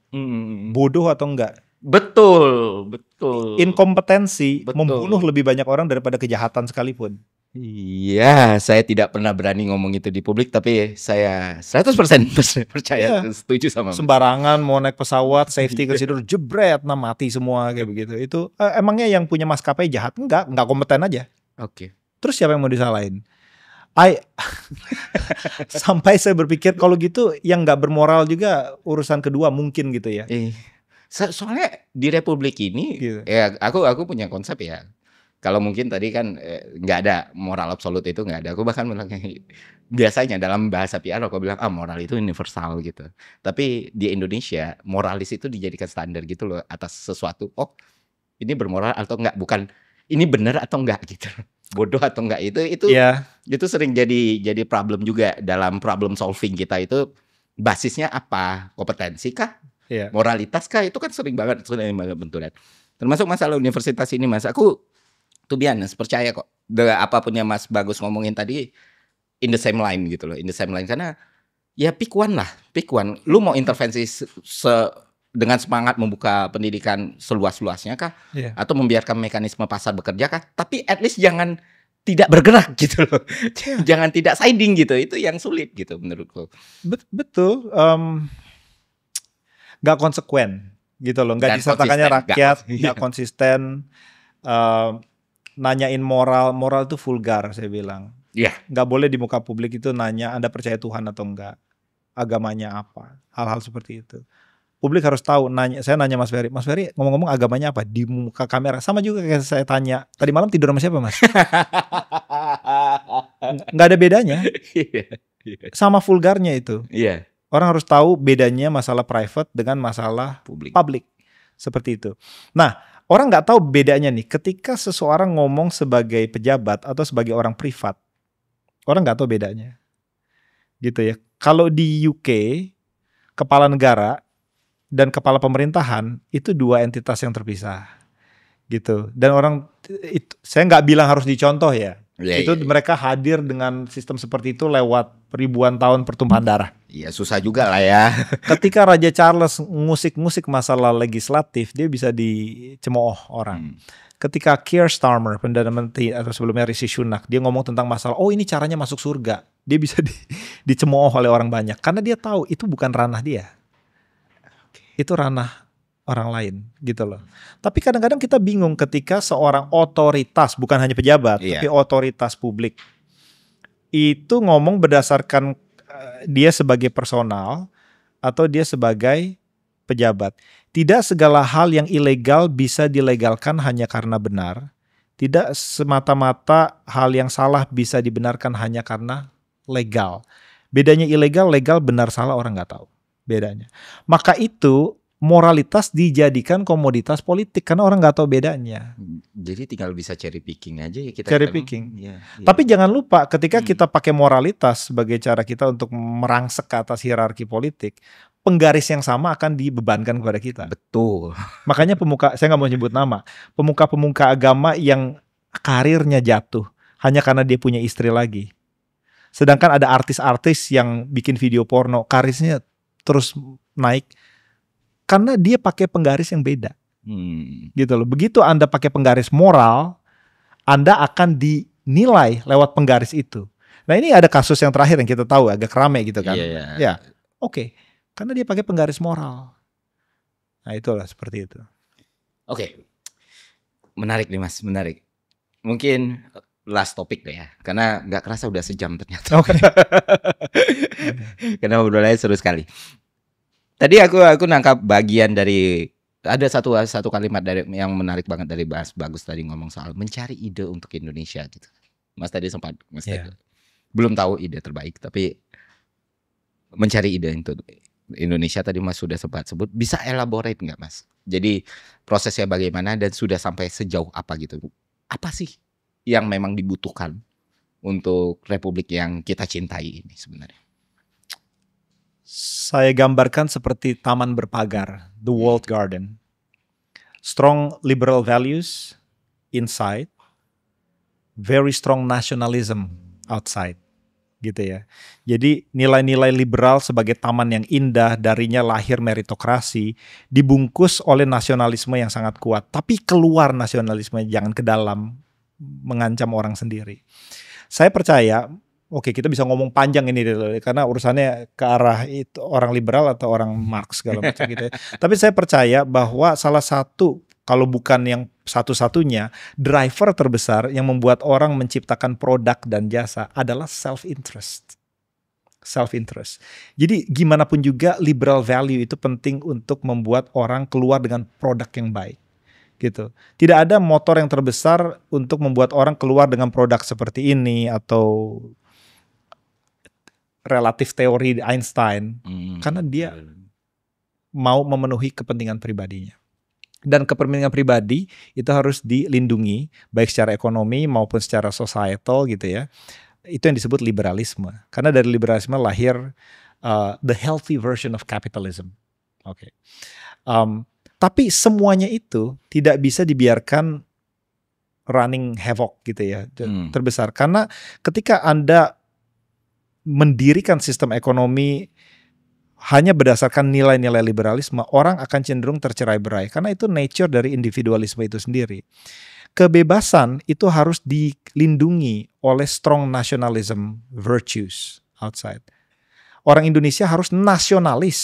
Speaker 1: bodoh atau enggak.
Speaker 2: Betul.
Speaker 1: Inkompetensi membunuh lebih banyak orang daripada kejahatan sekalipun.
Speaker 2: Iya, saya tidak pernah berani ngomong itu di publik, tapi saya 100% percaya, setuju sama Mas.
Speaker 1: Sembarangan mau naik pesawat, safety consider, jebret, mati semua kayak begitu. Itu emangnya yang punya maskapai jahat? Enggak kompeten aja.
Speaker 2: Oke.
Speaker 1: Terus siapa yang mau disalahin? Sampai saya berpikir kalau gitu yang nggak bermoral juga urusan kedua mungkin gitu ya.
Speaker 2: Soalnya di Republik ini gitu. Ya aku punya konsep ya. Kalau mungkin tadi kan nggak ada moral absolut, itu nggak ada. Aku bahkan bilang biasanya dalam bahasa PR aku bilang moral itu universal gitu. Tapi di Indonesia moralis itu dijadikan standar gitu loh atas sesuatu. Oh ini bermoral atau enggak, bukan ini benar atau enggak gitu. Bodoh atau enggak itu sering jadi problem juga dalam problem solving kita. Itu basisnya apa? Kompetensi kah? Moralitas kah? Itu kan sering banget benturan. Termasuk masalah universitas ini Mas. Aku tuh biasa percaya kok. Apapun yang Mas Bagus ngomongin tadi in the same line gitu loh. In the same line karena ya pick one. Lu mau intervensi dengan semangat membuka pendidikan seluas-luasnya kah? Atau membiarkan mekanisme pasar bekerja kah? Tapi at least jangan tidak bergerak gitu loh. Jangan tidak siding gitu. Itu yang sulit gitu menurutku.
Speaker 1: Betul. Gak konsekuen gitu loh. Gak disertakannya rakyat. Gak konsisten. Nanyain moral itu vulgar saya bilang. Gak boleh di muka publik itu nanya Anda percaya Tuhan atau enggak, agamanya apa, hal-hal seperti itu. Publik harus tahu. Saya nanya Mas Ferry ngomong-ngomong agamanya apa di muka kamera. Sama juga kayak saya tanya tadi malam tidur sama siapa Mas. Nggak ada bedanya. Sama vulgarnya itu. Orang harus tahu bedanya masalah private dengan masalah publik. Seperti itu. Nah, orang nggak tahu bedanya nih ketika seseorang ngomong sebagai pejabat atau sebagai orang privat. Orang nggak tahu bedanya. Gitu ya. Kalau di UK, kepala negara dan kepala pemerintahan itu dua entitas yang terpisah. Gitu. Dan itu saya nggak bilang harus dicontoh ya. Mereka hadir dengan sistem seperti itu lewat ribuan tahun pertumpahan darah.
Speaker 2: Iya susah juga lah ya.
Speaker 1: Ketika Raja Charles ngusik-ngusik masalah legislatif, dia bisa dicemooh orang. Ketika Keir Starmer, Perdana Menteri atau sebelumnya Rishi Sunak, dia ngomong tentang masalah, ini caranya masuk surga. Dia bisa dicemooh oleh orang banyak. Karena dia tahu itu bukan ranah dia. Itu ranah orang lain gitu loh. Tapi kadang-kadang kita bingung ketika seorang otoritas, bukan hanya pejabat, tapi otoritas publik itu ngomong berdasarkan dia sebagai personal atau dia sebagai pejabat. Tidak segala hal yang ilegal bisa dilegalkan hanya karena benar. Tidak semata-mata hal yang salah bisa dibenarkan hanya karena legal. Bedanya ilegal, legal, benar, salah orang nggak tahu bedanya. Maka itu moralitas dijadikan komoditas politik karena orang nggak tahu bedanya.
Speaker 2: Jadi tinggal bisa cherry picking aja ya kita.
Speaker 1: Cherry picking. Tapi jangan lupa ketika kita pakai moralitas sebagai cara kita untuk merangsek ke atas hierarki politik, penggaris yang sama akan dibebankan kepada kita.
Speaker 2: Betul.
Speaker 1: Makanya saya nggak mau nyebut nama, pemuka-pemuka agama yang karirnya jatuh hanya karena dia punya istri lagi. Sedangkan ada artis-artis yang bikin video porno, karirnya terus naik. Karena dia pakai penggaris yang beda, gitu loh. Begitu Anda pakai penggaris moral, Anda akan dinilai lewat penggaris itu. Nah ini ada kasus yang terakhir yang kita tahu agak rame gitu kan. Oke. Karena dia pakai penggaris moral. Nah itulah seperti itu.
Speaker 2: Oke. Menarik nih Mas, menarik. Mungkin last topik deh ya, karena nggak kerasa udah sejam ternyata. Karena obrolannya seru sekali. Tadi aku nangkap bagian dari ada satu kalimat dari yang menarik banget dari Mas Bagus tadi ngomong soal mencari ide untuk Indonesia gitu. Mas tadi sempat belum tahu ide terbaik, tapi mencari ide untuk Indonesia tadi Mas sudah sempat sebut. Bisa elaborate nggak Mas? Jadi prosesnya bagaimana dan sudah sampai sejauh apa gitu? Apa sih yang memang dibutuhkan untuk Republik yang kita cintai ini sebenarnya?
Speaker 1: Saya gambarkan seperti taman berpagar, the walled garden. Strong liberal values inside, very strong nationalism outside. gitu ya. Jadi nilai-nilai liberal sebagai taman yang indah, darinya lahir meritokrasi, dibungkus oleh nasionalisme yang sangat kuat. Tapi keluar nasionalisme, jangan ke dalam, mengancam orang sendiri. Saya percaya, oke, kita bisa ngomong panjang ini karena urusannya ke arah itu orang liberal atau orang Marx segala macam gitu ya. Tapi saya percaya bahwa salah satu, kalau bukan yang satu-satunya, driver terbesar yang membuat orang menciptakan produk dan jasa adalah self-interest. Self-interest. Jadi gimana pun juga liberal value itu penting untuk membuat orang keluar dengan produk yang baik. Gitu. Tidak ada motor yang terbesar untuk membuat orang keluar dengan produk seperti ini atau relatif teori Einstein. Karena dia mau memenuhi kepentingan pribadinya. Dan kepentingan pribadi itu harus dilindungi baik secara ekonomi maupun secara societal gitu ya. Itu yang disebut liberalisme. Karena dari liberalisme lahir the healthy version of capitalism. Oke. Tapi semuanya itu tidak bisa dibiarkan running havoc gitu ya, terbesar. Karena ketika Anda mendirikan sistem ekonomi hanya berdasarkan nilai-nilai liberalisme, orang akan cenderung tercerai-berai karena itu nature dari individualisme itu sendiri. Kebebasan itu harus dilindungi oleh strong nationalism virtues outside. Orang Indonesia harus nasionalis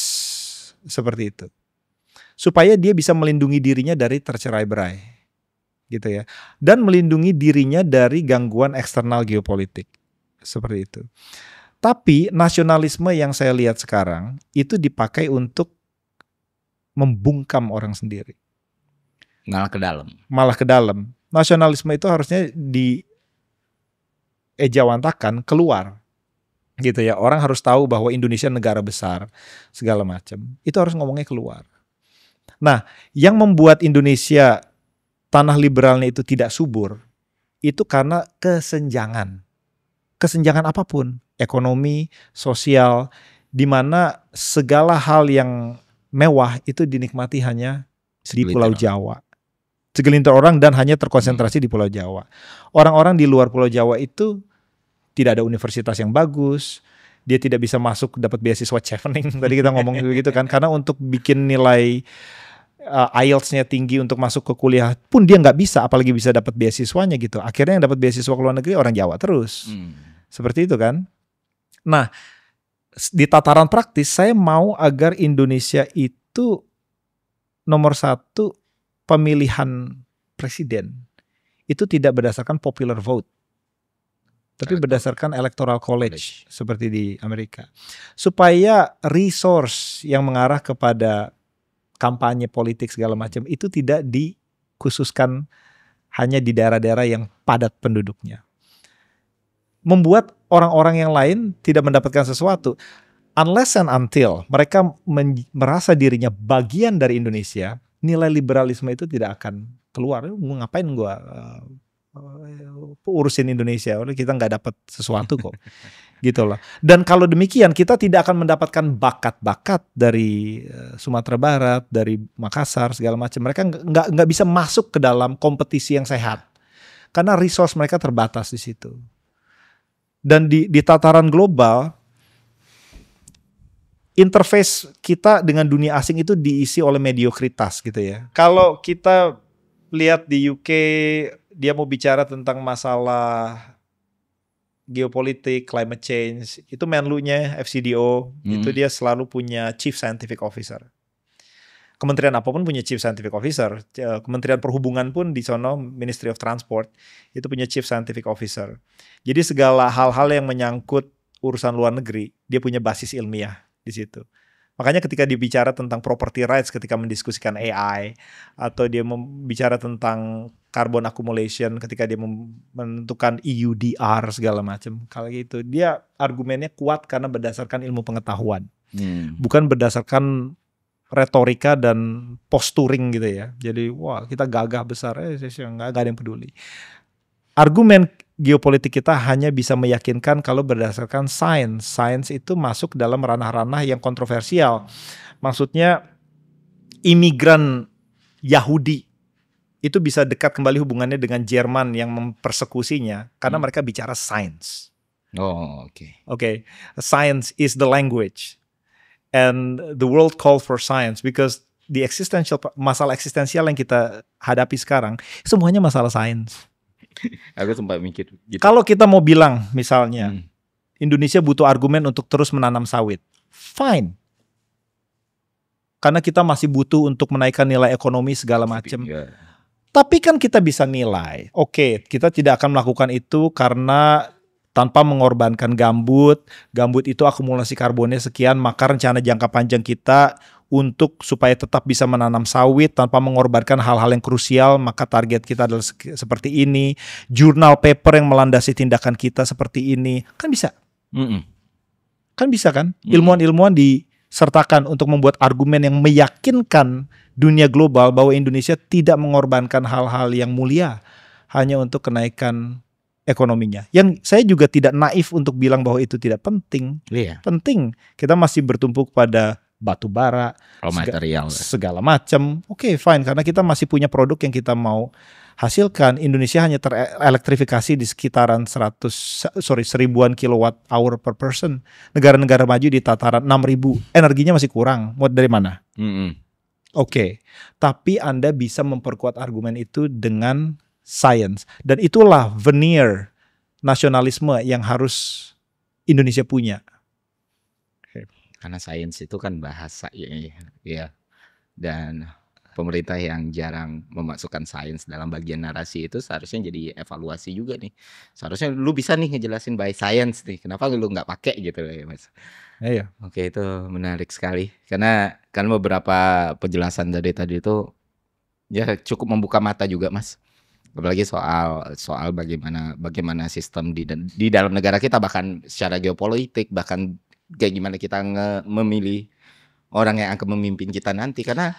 Speaker 1: seperti itu, supaya dia bisa melindungi dirinya dari tercerai-berai, gitu ya, dan melindungi dirinya dari gangguan eksternal geopolitik, seperti itu. Tapi nasionalisme yang saya lihat sekarang itu dipakai untuk membungkam orang sendiri.
Speaker 2: Malah ke dalam.
Speaker 1: Malah ke dalam. Nasionalisme itu harusnya diejawantakan keluar. Gitu ya. Orang harus tahu bahwa Indonesia negara besar, segala macam. Itu harus ngomongnya keluar. Nah, yang membuat Indonesia tanah liberalnya itu tidak subur, itu karena kesenjangan. Kesenjangan apapun. Ekonomi, sosial, di mana segala hal yang mewah itu dinikmati hanya di Pulau Jawa. Segelintir orang dan hanya terkonsentrasi di Pulau Jawa. Orang-orang di luar Pulau Jawa itu tidak ada universitas yang bagus, dia tidak bisa masuk dapat beasiswa chevening. Tadi kita ngomong begitu kan, karena untuk bikin nilai IELTS-nya tinggi untuk masuk ke kuliah pun dia nggak bisa, apalagi bisa dapat beasiswanya gitu. Akhirnya yang dapat beasiswa ke luar negeri orang Jawa terus. Seperti itu kan. Nah, di tataran praktis saya mau agar Indonesia itu nomor satu, pemilihan presiden itu tidak berdasarkan popular vote, tapi berdasarkan electoral college seperti di Amerika. Supaya resource yang mengarah kepada kampanye politik segala macam itu tidak dikhususkan hanya di daerah-daerah yang padat penduduknya. Membuat orang-orang yang lain tidak mendapatkan sesuatu. Unless and until mereka merasa dirinya bagian dari Indonesia, nilai liberalisme itu tidak akan keluar. Ngapain gue urusin Indonesia? Kita nggak dapat sesuatu kok. Gitu loh. Dan kalau demikian kita tidak akan mendapatkan bakat-bakat dari Sumatera Barat, dari Makassar segala macam. Mereka nggak bisa masuk ke dalam kompetisi yang sehat karena resource mereka terbatas di situ. Dan di tataran global, interface kita dengan dunia asing itu diisi oleh mediokritas gitu ya. Kalau kita lihat di UK, dia mau bicara tentang masalah geopolitik, climate change, itu Menlu-nya FCDO, itu dia selalu punya Chief Scientific Officer. Kementerian apapun punya Chief Scientific Officer. Kementerian Perhubungan pun di sono, Ministry of Transport, itu punya Chief Scientific Officer. Jadi segala hal-hal yang menyangkut urusan luar negeri, dia punya basis ilmiah di situ. Makanya ketika dia bicara tentang property rights, ketika mendiskusikan AI, atau dia bicara tentang carbon accumulation, ketika dia menentukan EUDR segala macam, kalau gitu dia argumennya kuat karena berdasarkan ilmu pengetahuan, bukan berdasarkan retorika dan posturing gitu ya. Jadi wah kita gagah besar, nggak ada yang peduli. Argumen geopolitik kita hanya bisa meyakinkan kalau berdasarkan sains. Sains itu masuk dalam ranah-ranah yang kontroversial. Maksudnya imigran Yahudi itu bisa dekat kembali hubungannya dengan Jerman yang mempersekusinya karena mereka bicara sains.
Speaker 2: Oh, oke.
Speaker 1: Okay, science is the language, and the world call for science because the masalah eksistensial yang kita hadapi sekarang semuanya masalah sains.
Speaker 2: Aku sempat mikir gitu.
Speaker 1: Kalau kita mau bilang misalnya Indonesia butuh argumen untuk terus menanam sawit, fine. Karena kita masih butuh untuk menaikkan nilai ekonomi segala macam. Tapi kan kita bisa nilai, oke, kita tidak akan melakukan itu karena tanpa mengorbankan gambut. Gambut itu akumulasi karbonnya sekian, maka rencana jangka panjang kita untuk supaya tetap bisa menanam sawit tanpa mengorbankan hal-hal yang krusial, maka target kita adalah seperti ini. Jurnal paper yang melandasi tindakan kita seperti ini, kan bisa. Kan bisa kan? Ilmuwan-ilmuwan disertakan untuk membuat argumen yang meyakinkan dunia global bahwa Indonesia tidak mengorbankan hal-hal yang mulia hanya untuk kenaikan ekonominya. Yang saya juga tidak naif untuk bilang bahwa itu tidak penting. Penting. Kita masih bertumpu pada batu bara,
Speaker 2: material,
Speaker 1: segala macam. Oke, fine, karena kita masih punya produk yang kita mau hasilkan. Indonesia hanya terelektrifikasi di sekitaran 1000-an kilowatt hour per person. Negara-negara maju di tataran 6.000, energinya masih kurang. Mau dari mana? Oke, tapi Anda bisa memperkuat argumen itu dengan science. Dan itulah veneer nasionalisme yang harus Indonesia punya.
Speaker 2: Karena sains itu kan bahasa ya. Dan pemerintah yang jarang memasukkan sains dalam bagian narasi itu seharusnya jadi evaluasi juga nih. Seharusnya lu bisa nih ngejelasin by science nih. Kenapa lu nggak pakai gitu ya, Mas?
Speaker 1: Iya.
Speaker 2: Oke, itu menarik sekali. Karena kan beberapa penjelasan tadi itu ya cukup membuka mata juga, Mas. Apalagi soal bagaimana sistem di dalam negara kita, bahkan secara geopolitik, bahkan kayak gimana kita memilih orang yang akan memimpin kita nanti. Karena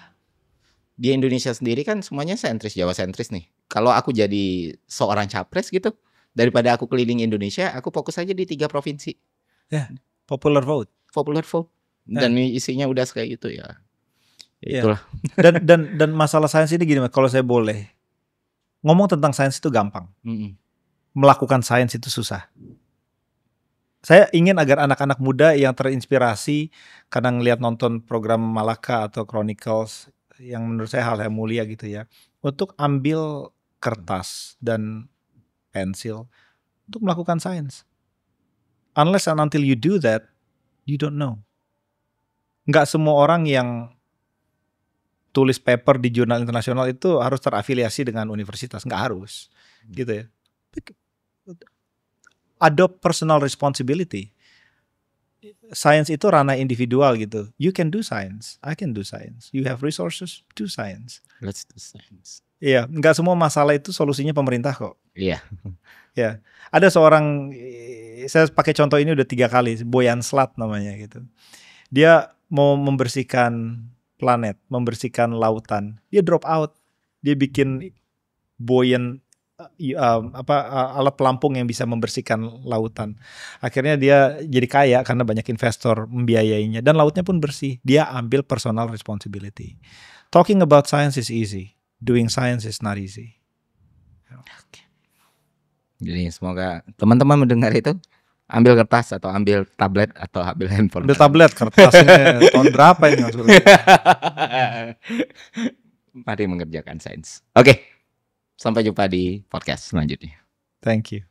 Speaker 2: di Indonesia sendiri kan semuanya sentris, Jawa sentris nih. Kalau aku jadi seorang capres gitu, daripada aku keliling Indonesia, aku fokus aja di 3 provinsi.
Speaker 1: Ya, popular vote.
Speaker 2: Dan isinya udah kayak gitu ya. Itulah.
Speaker 1: Dan masalah sains ini gini, kalau saya boleh ngomong tentang sains itu gampang. Melakukan sains itu susah. Saya ingin agar anak-anak muda yang terinspirasi karena ngelihat nonton program Malaka atau Chronicles yang menurut saya hal yang mulia gitu ya, untuk ambil kertas dan pensil untuk melakukan sains. Unless and until you do that, you don't know. Nggak semua orang yang tulis paper di jurnal internasional itu harus terafiliasi dengan universitas, nggak harus, gitu ya. Adopt personal responsibility. Science itu ranah individual gitu. You can do science, I can do science. You have resources, do science.
Speaker 2: Let's do science.
Speaker 1: Iya, nggak semua masalah itu solusinya pemerintah kok.
Speaker 2: Iya.
Speaker 1: Ya, ada seorang, saya pakai contoh ini udah 3 kali, Boyan Slat namanya gitu. Dia mau membersihkan planet, membersihkan lautan. Dia drop out. Dia bikin buoyant alat pelampung yang bisa membersihkan lautan. Akhirnya dia jadi kaya karena banyak investor membiayainya dan lautnya pun bersih. Dia ambil personal responsibility. Talking about science is easy. Doing science is not easy.
Speaker 2: Jadi semoga teman-teman mendengar itu, ambil kertas atau ambil tablet atau ambil handphone.
Speaker 1: Ambil tablet, kertasnya tahun berapa ini maksudnya?
Speaker 2: Mari mengerjakan sains. Oke. Sampai jumpa di podcast selanjutnya.
Speaker 1: Thank you.